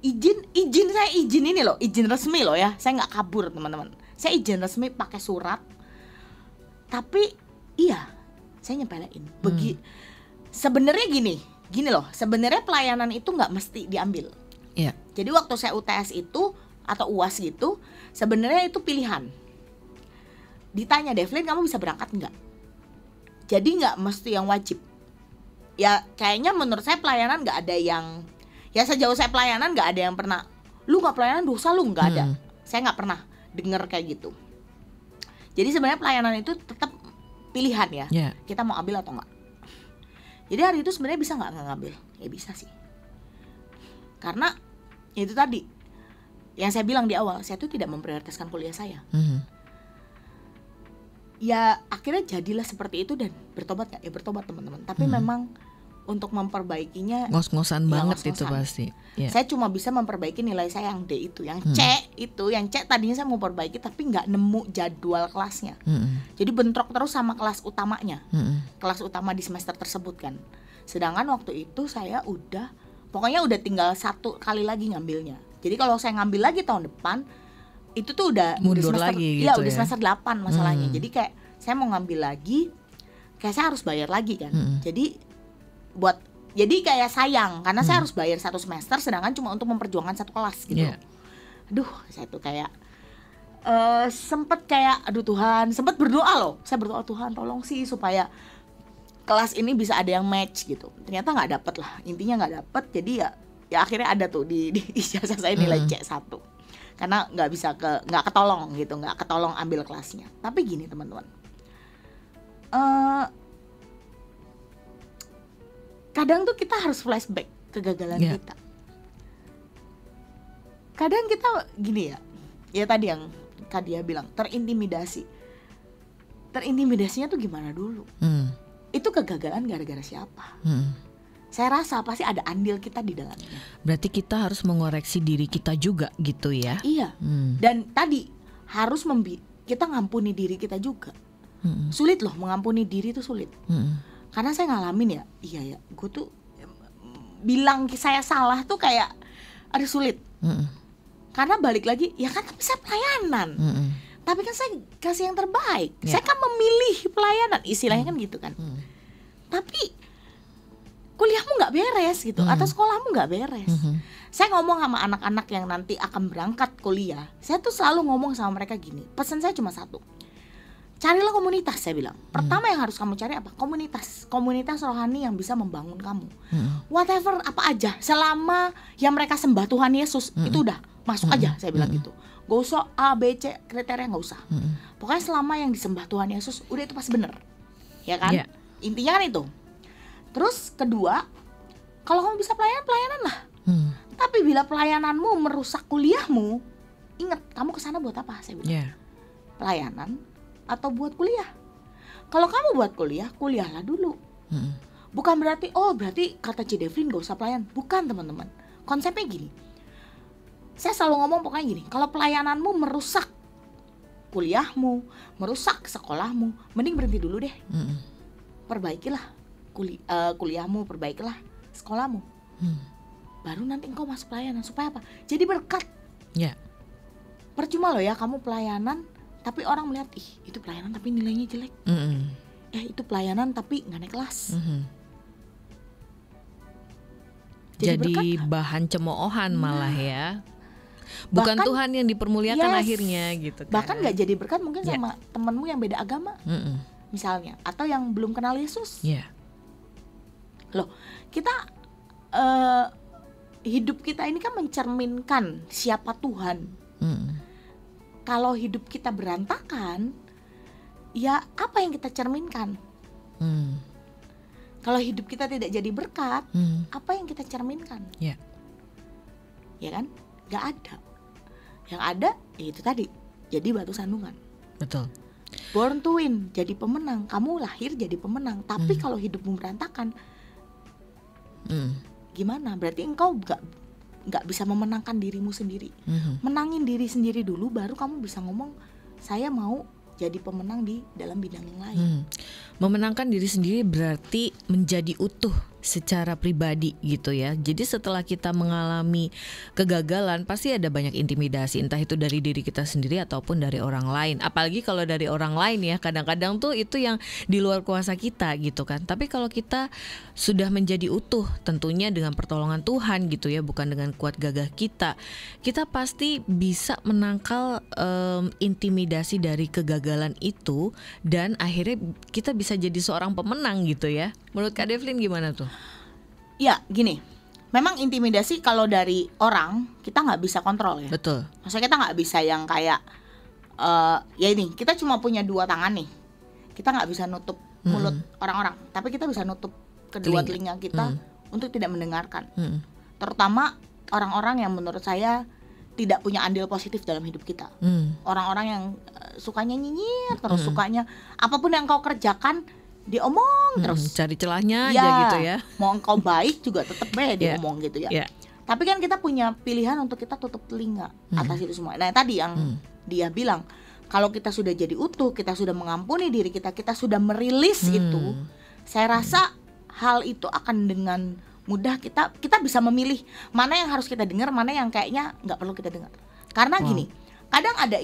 izin saya izin ini loh, izin resmi loh ya, saya nggak kabur teman-teman. Saya izin resmi pakai surat, tapi iya, saya nyempelein. Sebenarnya gini loh, sebenarnya pelayanan itu nggak mesti diambil. Yeah. Jadi waktu saya UTS itu atau UAS gitu, sebenarnya itu pilihan. Ditanya, Devlin kamu bisa berangkat nggak? Jadi nggak mesti yang wajib. Ya kayaknya menurut saya pelayanan nggak ada yang, ya sejauh saya pelayanan nggak ada yang pernah, lu nggak pelayanan dosa lu, nggak ada. Saya nggak pernah dengar kayak gitu. Jadi sebenarnya pelayanan itu tetap pilihan ya. Yeah. Kita mau ambil atau nggak. Jadi hari itu sebenarnya bisa nggak ngambil? Ya bisa sih. Karena itu tadi yang saya bilang di awal, saya tuh tidak memprioritaskan kuliah saya. Ya akhirnya jadilah seperti itu, dan bertobat nggak? Ya bertobat teman-teman. Tapi memang untuk memperbaikinya ngos-ngosan ya, banget ngos-ngosan. itu pasti. Yeah. Saya cuma bisa memperbaiki nilai saya yang D itu, yang C itu, yang C tadinya saya mau perbaiki tapi nggak nemu jadwal kelasnya. Jadi bentrok terus sama kelas utamanya, kelas utama di semester tersebut kan. Sedangkan waktu itu saya pokoknya udah tinggal 1 kali lagi ngambilnya. Jadi kalau saya ngambil lagi tahun depan, itu tuh udah mundur semester, lagi ya gitu udah ya? semester 8 masalahnya. Jadi kayak saya mau ngambil lagi, kayak saya harus bayar lagi kan. Jadi kayak sayang karena saya harus bayar 1 semester, sedangkan cuma untuk memperjuangkan 1 kelas gitu. Yeah. Aduh, saya tuh kayak sempet kayak aduh Tuhan, sempet berdoa loh. Saya berdoa, Tuhan tolong sih supaya kelas ini bisa ada yang match gitu. Ternyata nggak dapet lah, intinya nggak dapet. Jadi ya akhirnya ada tuh di ijazah saya nilai C1 karena nggak ketolong ambil kelasnya. Tapi gini teman-teman, kadang tuh kita harus flashback kegagalan kita. Kadang kita gini ya tadi yang Kadia bilang terintimidasinya tuh gimana dulu? Itu kegagalan gara-gara siapa? Saya rasa pasti ada andil kita di dalamnya. Berarti kita harus mengoreksi diri kita juga gitu ya? Iya. Dan tadi harus kita ngampuni diri kita juga. Sulit loh, mengampuni diri itu sulit. Karena saya ngalamin ya, gue tuh bilang saya salah tuh kayak ada sulit. Karena balik lagi, ya kan tapi saya pelayanan. Tapi kan saya kasih yang terbaik. Saya kan memilih pelayanan, istilahnya kan gitu kan. Tapi kuliahmu nggak beres gitu, atau sekolahmu nggak beres. Saya ngomong sama anak-anak yang nanti akan berangkat kuliah, saya tuh selalu ngomong sama mereka gini, pesan saya cuma satu, carilah komunitas. Saya bilang, pertama yang harus kamu cari apa? Komunitas rohani yang bisa membangun kamu. Whatever, apa aja, selama yang mereka sembah Tuhan Yesus, itu udah masuk aja. Saya bilang gitu, gak usah A, B, C kriteria, gak usah. Pokoknya selama yang disembah Tuhan Yesus, udah itu pasti bener, ya kan? Intinya kan itu. Terus kedua, kalau kamu bisa pelayanan lah. Tapi bila pelayananmu merusak kuliahmu, ingat kamu kesana buat apa? Saya bilang, pelayanan atau buat kuliah. Kalau kamu buat kuliah, kuliahlah dulu. Bukan berarti kata C. Devlin gak usah pelayan. Bukan teman-teman. Konsepnya gini, saya selalu ngomong pokoknya gini, kalau pelayananmu merusak kuliahmu, merusak sekolahmu, mending berhenti dulu deh. Perbaikilah kuliahmu, perbaikilah sekolahmu. Baru nanti engkau masuk pelayanan. Supaya apa? Jadi berkat. Percuma loh ya kamu pelayanan tapi orang melihat, itu pelayanan tapi nilainya jelek. Itu pelayanan tapi gak naik kelas. Jadi bahan cemoohan malah ya. Bukan bahkan, Tuhan yang dipermuliakan akhirnya gitu kan. Bahkan gak jadi berkat mungkin sama temanmu yang beda agama misalnya, atau yang belum kenal Yesus. Loh, kita hidup kita ini kan mencerminkan siapa Tuhan. Kalau hidup kita berantakan, ya apa yang kita cerminkan? Kalau hidup kita tidak jadi berkat, apa yang kita cerminkan? Ya kan? Gak ada. Yang ada ya itu tadi, jadi batu sandungan. Betul. Born to win, jadi pemenang. Kamu lahir jadi pemenang. Tapi kalau hidupmu berantakan, gimana? Berarti engkau nggak bisa memenangkan dirimu sendiri. Menangin diri sendiri dulu, baru kamu bisa ngomong saya mau jadi pemenang di dalam bidang yang lain. Memenangkan diri sendiri berarti menjadi utuh secara pribadi gitu ya. Jadi setelah kita mengalami kegagalan pasti ada banyak intimidasi, entah itu dari diri kita sendiri ataupun dari orang lain. Apalagi kalau dari orang lain ya, kadang-kadang tuh itu yang di luar kuasa kita gitu kan. Tapi kalau kita sudah menjadi utuh, tentunya dengan pertolongan Tuhan gitu ya, bukan dengan kuat gagah kita pasti bisa menangkal intimidasi dari kegagalan itu, dan akhirnya kita bisa jadi seorang pemenang gitu ya. Menurut Kak Devlin gimana tuh? Ya gini, memang intimidasi kalau dari orang kita nggak bisa kontrol ya. Betul. Maksudnya kita nggak bisa yang kayak ya ini, kita cuma punya 2 tangan nih, kita nggak bisa nutup mulut orang-orang, tapi kita bisa nutup kedua telinga kita untuk tidak mendengarkan. Terutama orang-orang yang menurut saya tidak punya andil positif dalam hidup kita. Orang-orang yang sukanya nyinyir terus, sukanya apapun yang kau kerjakan diomong terus, cari celahnya ya, aja gitu ya. Mau engkau baik juga tetap diomong gitu ya. Tapi kan kita punya pilihan untuk kita tutup telinga atas itu semua. Nah tadi yang dia bilang, kalau kita sudah jadi utuh, kita sudah mengampuni diri kita, kita sudah merilis itu, saya rasa hal itu akan dengan mudah kita bisa memilih mana yang harus kita dengar, mana yang kayaknya nggak perlu kita dengar. Karena gini, kadang ada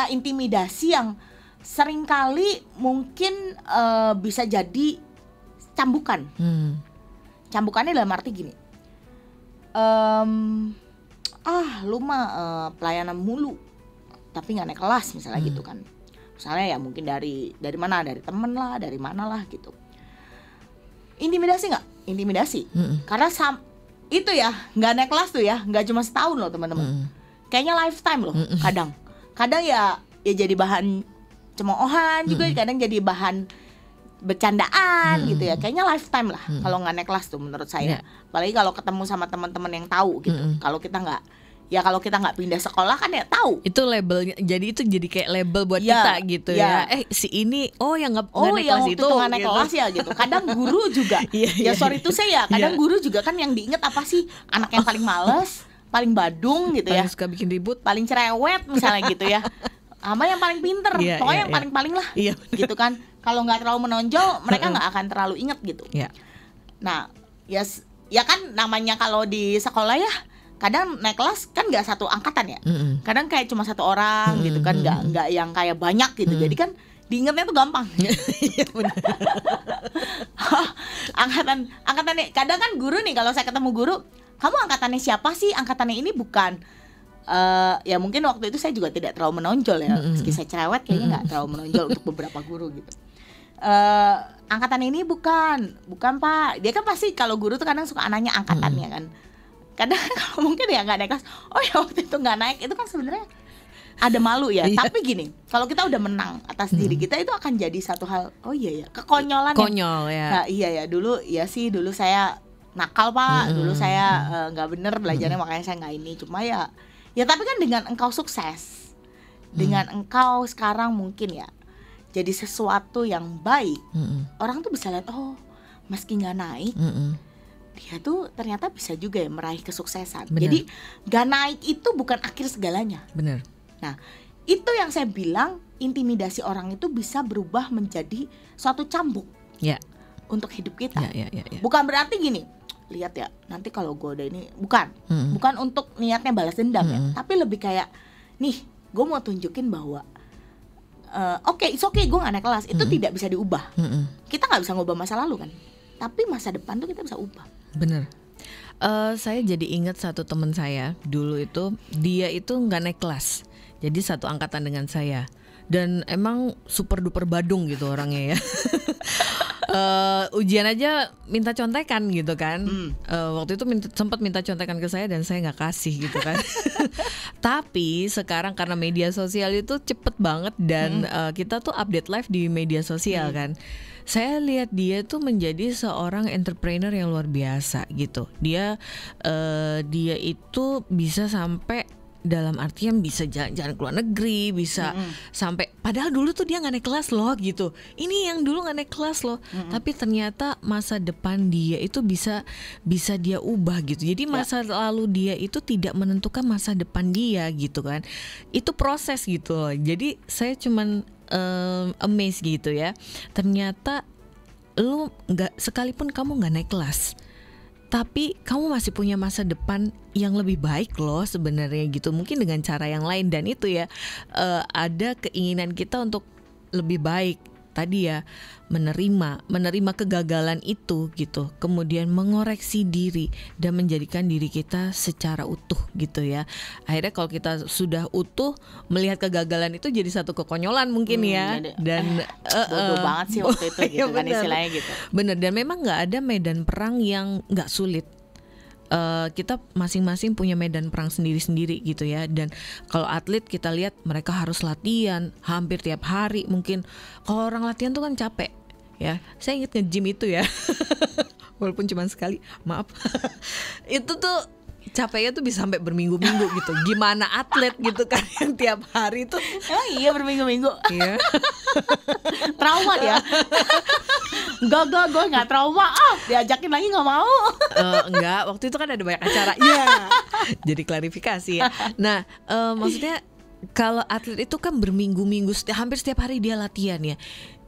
intimidasi yang seringkali mungkin bisa jadi cambukan. Cambukannya dalam arti gini, lu mah pelayanan mulu tapi nggak naik kelas misalnya gitu kan. Misalnya ya mungkin dari mana, dari temen lah, dari mana lah gitu. Intimidasi nggak? Intimidasi. Karena itu ya nggak naik kelas tuh ya, nggak cuma setahun loh teman-teman. Kayaknya lifetime loh. Kadang ya jadi bahan cemoohan juga, kadang jadi bahan bercandaan gitu ya. Kayaknya lifetime lah kalau nggak naik kelas tuh menurut saya. Apalagi kalau ketemu sama teman-teman yang tahu gitu. Kalau kita nggak pindah sekolah kan ya tahu. Itu labelnya, jadi itu jadi kayak label buat kita gitu ya. Si ini yang nggak naik kelas itu nggak naik kelas ya gitu. Kadang guru juga. Sorry tuh saya. Kadang guru juga kan yang diinget apa sih? Anak yang paling males, paling badung gitu ya. Paling suka bikin ribut, paling cerewet misalnya gitu ya. Sama yang paling pinter, pokoknya yang paling-paling lah, gitu kan. Kalau nggak terlalu menonjol, mereka nggak akan terlalu inget gitu. Nah, ya kan namanya kalau di sekolah ya, kadang naik kelas kan nggak satu angkatan ya. Kadang kayak cuma 1 orang gitu kan, nggak yang kayak banyak gitu. Jadi kan diingetnya tuh gampang. Angkatan nih, kadang kan guru nih, kalau saya ketemu guru, kamu angkatannya siapa sih? Angkatannya ini bukan. Ya mungkin waktu itu saya juga tidak terlalu menonjol ya, meski saya cerewet kayaknya nggak terlalu menonjol untuk beberapa guru gitu. Angkatan ini bukan Pak. Dia kan pasti kalau guru tuh kadang suka anaknya angkatannya kan. Kadang kalau mungkin ya nggak naik kelas, ya waktu itu nggak naik, itu kan sebenarnya ada malu ya. Tapi gini, kalau kita udah menang atas diri kita, itu akan jadi satu hal, kekonyolan. Konyol ya. Nah dulu saya nakal Pak, dulu saya nggak bener belajarnya, makanya saya nggak ini. Cuma ya tapi kan dengan engkau sukses, dengan engkau sekarang mungkin ya jadi sesuatu yang baik, orang tuh bisa lihat, meski nggak naik, dia tuh ternyata bisa juga ya meraih kesuksesan. Bener. Jadi nggak naik itu bukan akhir segalanya. Bener. Nah itu yang saya bilang, intimidasi orang itu bisa berubah menjadi suatu cambuk untuk hidup kita. Bukan berarti gini, lihat ya, nanti kalau gue udah ini, bukan untuk niatnya balas dendam ya, tapi lebih kayak, nih gue mau tunjukin bahwa it's okay gue gak naik kelas, itu tidak bisa diubah. Kita gak bisa ngubah masa lalu kan, tapi masa depan tuh kita bisa ubah. Bener. Saya jadi ingat satu teman saya dulu itu, dia itu gak naik kelas, jadi satu angkatan dengan saya, dan emang super duper badung gitu orangnya ya. Ujian aja minta contekan gitu kan. Waktu itu sempat minta contekan ke saya dan saya nggak kasih gitu kan. Tapi sekarang karena media sosial itu cepet banget dan kita tuh update live di media sosial kan. Saya lihat dia tuh menjadi seorang entrepreneur yang luar biasa gitu. Dia itu bisa sampai dalam artian bisa jalan-jalan ke luar negeri, bisa sampai padahal dulu tuh dia nggak naik kelas loh gitu. Ini yang dulu nggak naik kelas loh, tapi ternyata masa depan dia itu bisa dia ubah gitu. Jadi masa lalu dia itu tidak menentukan masa depan dia gitu kan. Itu proses gitu loh. Jadi saya cuman amazed gitu ya. Ternyata lu nggak, sekalipun kamu nggak naik kelas, tapi kamu masih punya masa depan yang lebih baik loh sebenarnya gitu. Mungkin dengan cara yang lain, dan itu ya ada keinginan kita untuk lebih baik. Tadi ya menerima kegagalan itu gitu. Kemudian mengoreksi diri dan menjadikan diri kita secara utuh gitu ya. Akhirnya kalau kita sudah utuh, melihat kegagalan itu jadi satu kekonyolan mungkin ya. Dan bodoh banget sih waktu itu gitu kan istilahnya gitu. Bener, dan memang nggak ada medan perang yang nggak sulit. Kita masing-masing punya medan perang sendiri-sendiri gitu ya. Dan kalau atlet kita lihat mereka harus latihan hampir tiap hari. Mungkin kalau orang latihan tuh kan capek ya. Saya ingat nge-gym itu ya walaupun cuma sekali, maaf itu tuh capeknya tuh bisa sampai berminggu-minggu gitu. Gimana atlet gitu kan yang tiap hari tuh. Emang iya berminggu-minggu? Iya. Trauma dia. Enggak, gue gak trauma. Diajakin lagi gak mau. Enggak, waktu itu kan ada banyak acara. Iya. Jadi klarifikasi ya. Nah, maksudnya kalau atlet itu kan berminggu-minggu, hampir setiap hari dia latihan ya.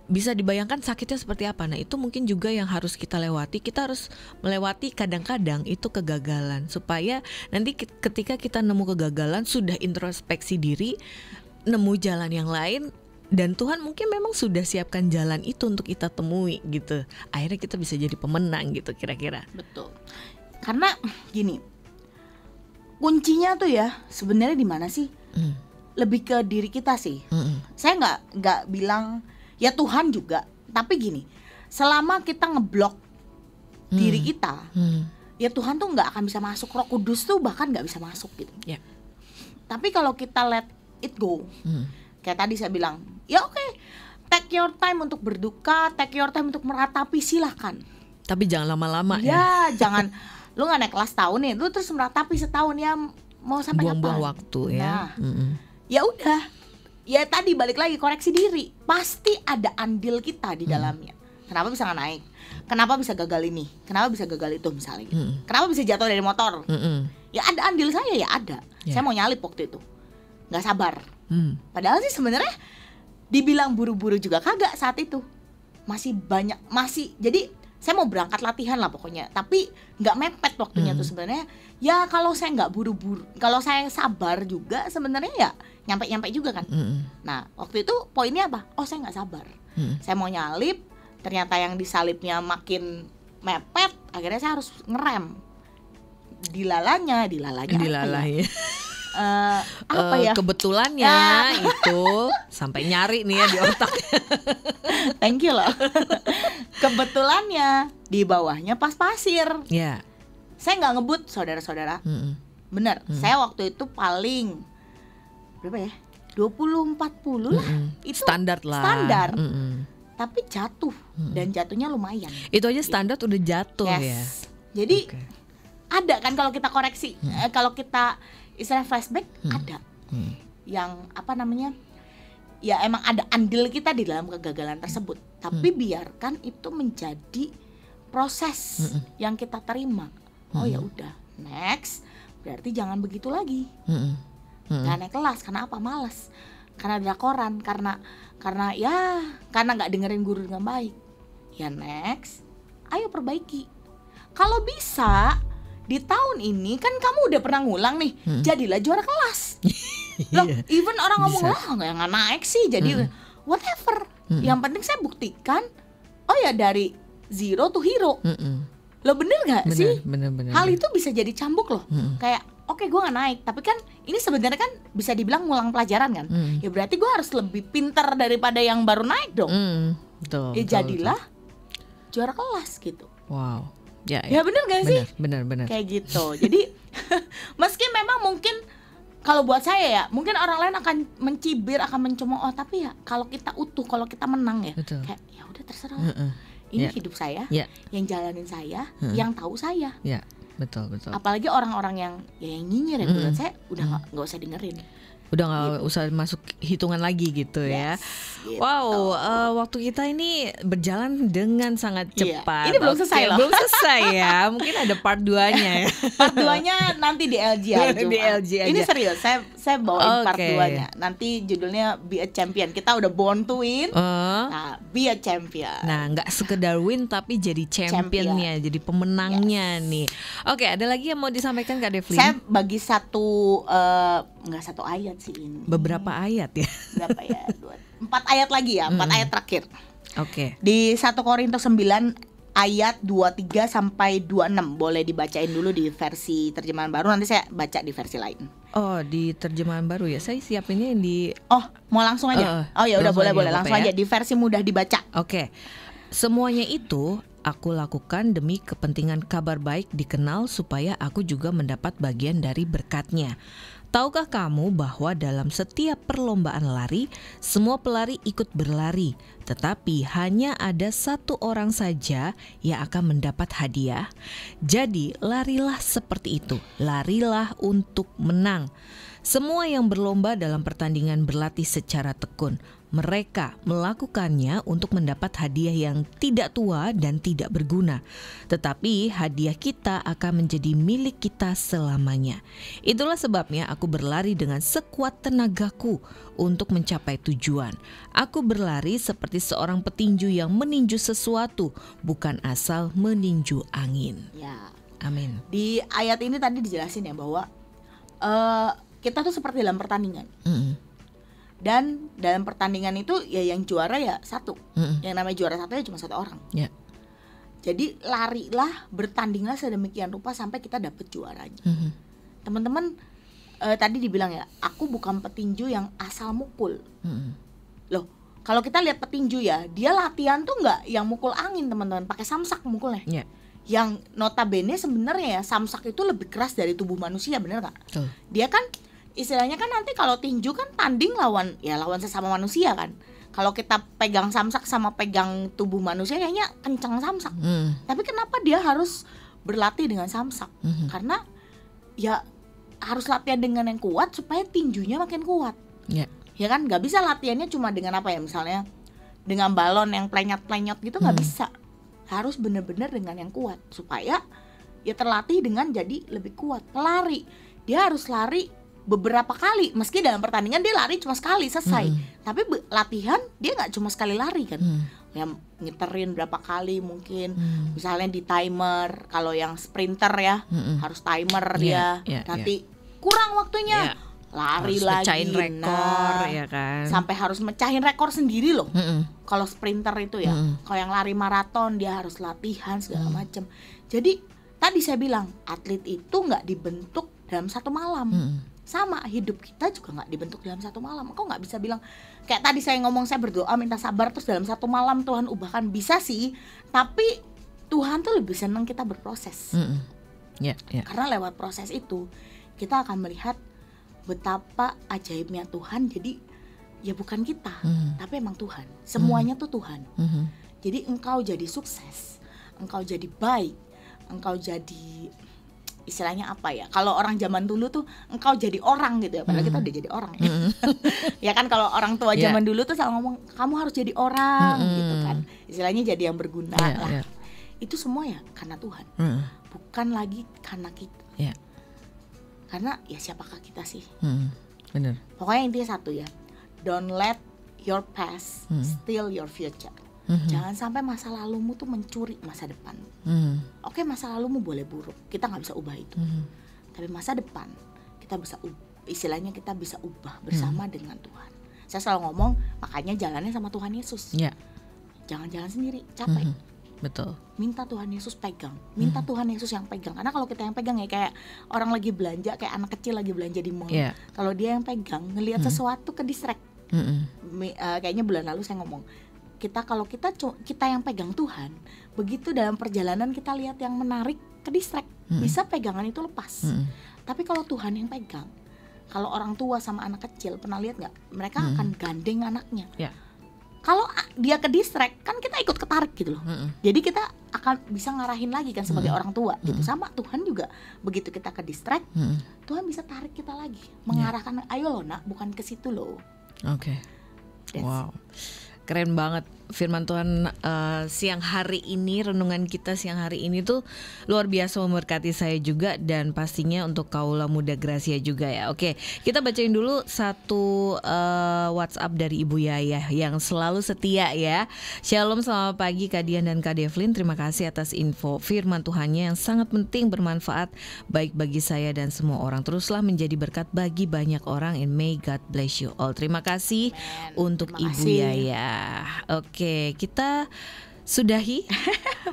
Bisa dibayangkan sakitnya seperti apa. Nah, itu mungkin juga yang harus kita lewati. Kita harus melewati kadang-kadang itu kegagalan, supaya nanti ketika kita nemu kegagalan, sudah introspeksi diri, nemu jalan yang lain, dan Tuhan mungkin memang sudah siapkan jalan itu untuk kita temui gitu. Akhirnya kita bisa jadi pemenang gitu kira-kira. Betul. Karena gini, kuncinya tuh ya sebenarnya di mana sih? Lebih ke diri kita sih. Saya nggak bilang ya Tuhan juga, tapi gini, selama kita ngeblok diri kita, ya Tuhan tuh nggak akan bisa masuk. Roh Kudus tuh bahkan nggak bisa masuk gitu. Tapi kalau kita let it go, kayak tadi saya bilang, ya oke, take your time untuk berduka, take your time untuk meratapi, silahkan. Tapi jangan lama-lama ya. Jangan, lu nggak naik kelas tahun nih, lu terus meratapi setahun ya, mau sampai kapan? Buang-buang waktu ya. Ya udah. Ya tadi balik lagi, koreksi diri. Pasti ada andil kita di dalamnya. Kenapa bisa gak naik? Kenapa bisa gagal ini? Kenapa bisa gagal itu misalnya gitu. Kenapa bisa jatuh dari motor? Ya ada andil saya, ya ada. Saya mau nyalip waktu itu, gak sabar. Padahal sih sebenarnya dibilang buru-buru juga kagak saat itu. Masih banyak, jadi saya mau berangkat latihan lah pokoknya. Tapi gak mepet waktunya tuh sebenarnya. Ya kalau saya gak buru-buru, kalau saya sabar juga sebenarnya ya nyampe juga kan. Nah waktu itu poinnya apa? Oh saya nggak sabar. Saya mau nyalip, ternyata yang disalipnya makin mepet. Akhirnya saya harus ngerem. Dilalanya apa ya? Kebetulannya itu sampai nyari nih ya di otak. Thank you loh. Kebetulannya di bawahnya pas pasir. Saya nggak ngebut saudara-saudara. Bener. Saya waktu itu paling berapa ya? 20-40 lah. Itu standar lah. Standar. Tapi jatuh, dan jatuhnya lumayan. Itu aja standar udah jatuh ya. Jadi ada kan kalau kita koreksi, kalau kita istilah flashback ada. Yang apa namanya? Ya emang ada andil kita di dalam kegagalan tersebut. Tapi biarkan itu menjadi proses yang kita terima. Oh ya udah, next. Berarti jangan begitu lagi. Gak naik kelas, karena apa? Malas, karena drakoran, karena nggak dengerin guru dengan baik. Ya next, ayo perbaiki. Kalau bisa di tahun ini kan kamu udah pernah ngulang nih, jadilah juara kelas. Loh, even orang ngomong lah nggak naik sih, jadi whatever. Yang penting saya buktikan, oh ya dari zero to hero. Lo bener gak sih? Bener. Hal itu bisa jadi cambuk loh. Kayak oke, gue gak naik, tapi kan ini sebenarnya kan bisa dibilang ngulang pelajaran kan. Ya berarti gue harus lebih pintar daripada yang baru naik dong. Betul, jadilah juara kelas gitu. Wow. Ya bener gak sih? Bener. Kayak gitu. Jadi meski memang mungkin kalau buat saya ya, mungkin orang lain akan mencibir, akan mencemooh, tapi ya kalau kita utuh, kalau kita menang ya, kayak ya udah terserah. Ini hidup saya, yang jalanin saya, yang tahu saya. betul. Apalagi orang-orang yang nyinyir ya, menurut saya udah nggak usah dengerin. Udah nggak usah masuk hitungan lagi gitu ya. Gitu. Wow, waktu kita ini berjalan dengan sangat cepat. Ini belum selesai loh. Belum selesai ya. Mungkin ada part 2-nya ya. Part 2-nya nanti di LG aja. Di LG aja. Ini serius, saya bawain part 2-nya. Nanti judulnya Be a Champion. Kita udah born to win. Nah, be a champion. Nah, nggak sekedar win tapi jadi championnya, jadi pemenangnya nih. Oke, ada lagi yang mau disampaikan Kak Devlin? Saya bagi nggak satu ayat sih ini. Beberapa ayat ya. Berapa ya? 4 ayat lagi ya, 4 ayat terakhir. Oke. Di 1 Korintus 9 ayat 23 sampai 26. Boleh dibacain dulu di versi terjemahan baru, nanti saya baca di versi lain. Oh, di terjemahan baru ya. Saya siapinnya yang di mau langsung aja. Ya udah, boleh langsung aja di versi mudah dibaca. Oke. Semuanya itu aku lakukan demi kepentingan kabar baik dikenal supaya aku juga mendapat bagian dari berkat-Nya. Tahukah kamu bahwa dalam setiap perlombaan lari, semua pelari ikut berlari, tetapi hanya ada satu orang saja yang akan mendapat hadiah? Jadi larilah seperti itu, larilah untuk menang. Semua yang berlomba dalam pertandingan berlatih secara tekun. Mereka melakukannya untuk mendapat hadiah yang tidak tua dan tidak berguna. Tetapi hadiah kita akan menjadi milik kita selamanya. Itulah sebabnya aku berlari dengan sekuat tenagaku untuk mencapai tujuan. Aku berlari seperti seorang petinju yang meninju sesuatu, bukan asal meninju angin. Ya. Amin. Di ayat ini tadi dijelasin ya bahwa kita tuh seperti dalam pertandingan. Dan dalam pertandingan itu ya yang juara ya satu. Yang namanya juara satu ya cuma satu orang. Yeah. Jadi larilah, bertandinglah sedemikian rupa sampai kita dapat juaranya. Teman-teman tadi dibilang ya, aku bukan petinju yang asal mukul. Loh, kalau kita lihat petinju ya, dia latihan tuh nggak yang mukul angin teman-teman, pakai samsak mukulnya. Yeah. Yang notabene sebenarnya ya samsak itu lebih keras dari tubuh manusia, bener nggak? Dia kan istilahnya kan nanti kalau tinju kan tanding lawan sesama manusia kan. Kalau kita pegang samsak sama pegang tubuh manusia kayaknya kencang samsak. Tapi kenapa dia harus berlatih dengan samsak? Karena ya harus latihan dengan yang kuat supaya tinjunya makin kuat. Ya kan, nggak bisa latihannya cuma dengan apa ya, misalnya dengan balon yang plenyot-plenyot gitu, nggak bisa. Harus benar-benar dengan yang kuat supaya ya terlatih dengan jadi lebih kuat. Pelari dia harus lari beberapa kali, meski dalam pertandingan dia lari cuma sekali selesai. Tapi latihan dia nggak cuma sekali lari kan, yang ngiterin berapa kali mungkin. Misalnya di timer, kalau yang sprinter ya harus timer dia. Nanti kurang waktunya, lari harus lagi, mecahin rekor ya kan. Sampai harus mecahin rekor sendiri loh. Kalau sprinter itu ya, kalau yang lari maraton dia harus latihan segala macam. Jadi tadi saya bilang atlet itu nggak dibentuk dalam satu malam. Sama hidup kita juga nggak dibentuk dalam satu malam. Kok nggak bisa bilang kayak tadi saya ngomong, saya berdoa minta sabar terus dalam satu malam Tuhan ubahkan, bisa sih. Tapi Tuhan tuh lebih senang kita berproses. Karena lewat proses itu kita akan melihat betapa ajaibnya Tuhan. Jadi ya bukan kita, tapi emang Tuhan. Semuanya tuh Tuhan. Jadi engkau jadi sukses, engkau jadi baik, engkau jadi istilahnya apa ya, kalau orang zaman dulu tuh engkau jadi orang gitu ya, padahal kita udah jadi orang ya. Ya kan, kalau orang tua zaman dulu tuh selalu ngomong kamu harus jadi orang gitu kan, istilahnya jadi yang berguna lah. Itu semua ya karena Tuhan, bukan lagi karena kita. Karena ya siapakah kita sih? Bener. Pokoknya intinya satu ya, don't let your past steal your future. Jangan sampai masa lalumu tuh mencuri masa depan. Oke, masa lalumu boleh buruk, kita nggak bisa ubah itu. Tapi masa depan kita bisa istilahnya kita bisa ubah bersama dengan Tuhan. Saya selalu ngomong, makanya jalannya sama Tuhan Yesus. Jangan jalan sendiri, capek. Betul. Minta Tuhan Yesus pegang, minta Tuhan Yesus yang pegang. Karena kalau kita yang pegang ya kayak orang lagi belanja, kayak anak kecil lagi belanja di mall. Kalau dia yang pegang, ngelihat sesuatu ke distract. Kayaknya bulan lalu saya ngomong, kalau kita yang pegang Tuhan, begitu dalam perjalanan kita lihat yang menarik, ke distract, bisa pegangan itu lepas. Tapi kalau Tuhan yang pegang, kalau orang tua sama anak kecil pernah lihat nggak? Mereka akan gandeng anaknya. Kalau dia ke distract, kan kita ikut ketarik gitu loh. Jadi kita akan bisa ngarahin lagi kan sebagai orang tua gitu. Sama Tuhan juga, begitu kita ke distract, Tuhan bisa tarik kita lagi, mengarahkan, ayo loh nak, bukan ke situ loh. Oke. Wow. Keren banget firman Tuhan siang hari ini, renungan kita siang hari ini tuh luar biasa memberkati saya juga, dan pastinya untuk kaula muda Gracia juga ya. Oke, kita bacain dulu satu WhatsApp dari Ibu Yaya yang selalu setia ya. Shalom, selamat pagi Kak Dian dan Kak Devlin. Terima kasih atas info firman Tuhannya yang sangat penting, bermanfaat baik bagi saya dan semua orang. Teruslah menjadi berkat bagi banyak orang, and may God bless you all. Terima kasih untuk Ibu Yaya. Oke, kita sudahi.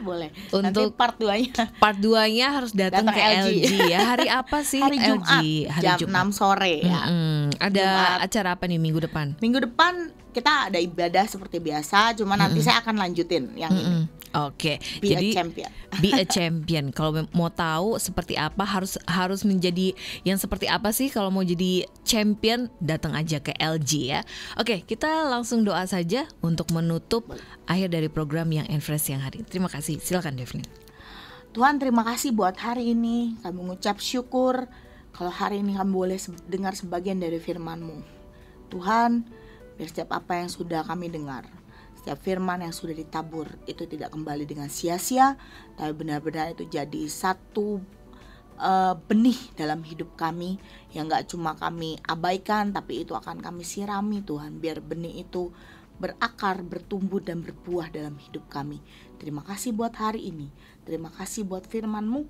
Boleh. Untuk nanti part 2-nya. Part 2-nya harus datang ke LG ya. Hari apa sih? Hari Jumat, Hari jam Jumat. 6 sore ya. Ada Jumat. acara apa nih minggu depan? Minggu depan kita ada ibadah seperti biasa, cuma nanti saya akan lanjutin yang ini. Oke, Be jadi a champion. Be a champion. Kalau mau tahu seperti apa, harus menjadi yang seperti apa sih kalau mau jadi champion, datang aja ke LG ya. Oke, kita langsung doa saja untuk menutup akhir dari program yang Enfresh yang hari. Terima kasih. Silakan Devlin. Tuhan, terima kasih buat hari ini. Kami mengucap syukur kalau hari ini kami boleh dengar sebagian dari firman-Mu. Tuhan, biar setiap apa yang sudah kami dengar, setiap firman yang sudah ditabur itu tidak kembali dengan sia-sia, tapi benar-benar itu jadi satu benih dalam hidup kami yang gak cuma kami abaikan, tapi itu akan kami sirami Tuhan, biar benih itu berakar, bertumbuh dan berbuah dalam hidup kami. Terima kasih buat hari ini, terima kasih buat firman-Mu,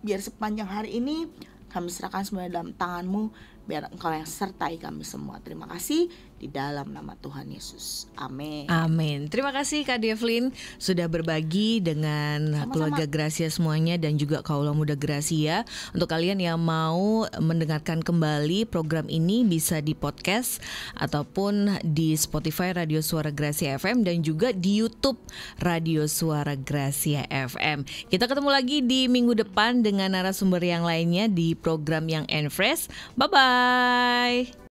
biar sepanjang hari ini kami serahkan semuanya dalam tangan-Mu, biar Engkau yang sertai kami semua. Terima kasih di dalam nama Tuhan Yesus. Amin. Amin. Terima kasih Kak Devlin sudah berbagi dengan Sama-sama. keluarga Gracia semuanya dan juga kaula muda Gracia. Untuk kalian yang mau mendengarkan kembali program ini bisa di podcast ataupun di Spotify Radio Suara Gracia FM dan juga di YouTube Radio Suara Gracia FM. Kita ketemu lagi di minggu depan dengan narasumber yang lainnya di program yang Enfresh. Bye-bye.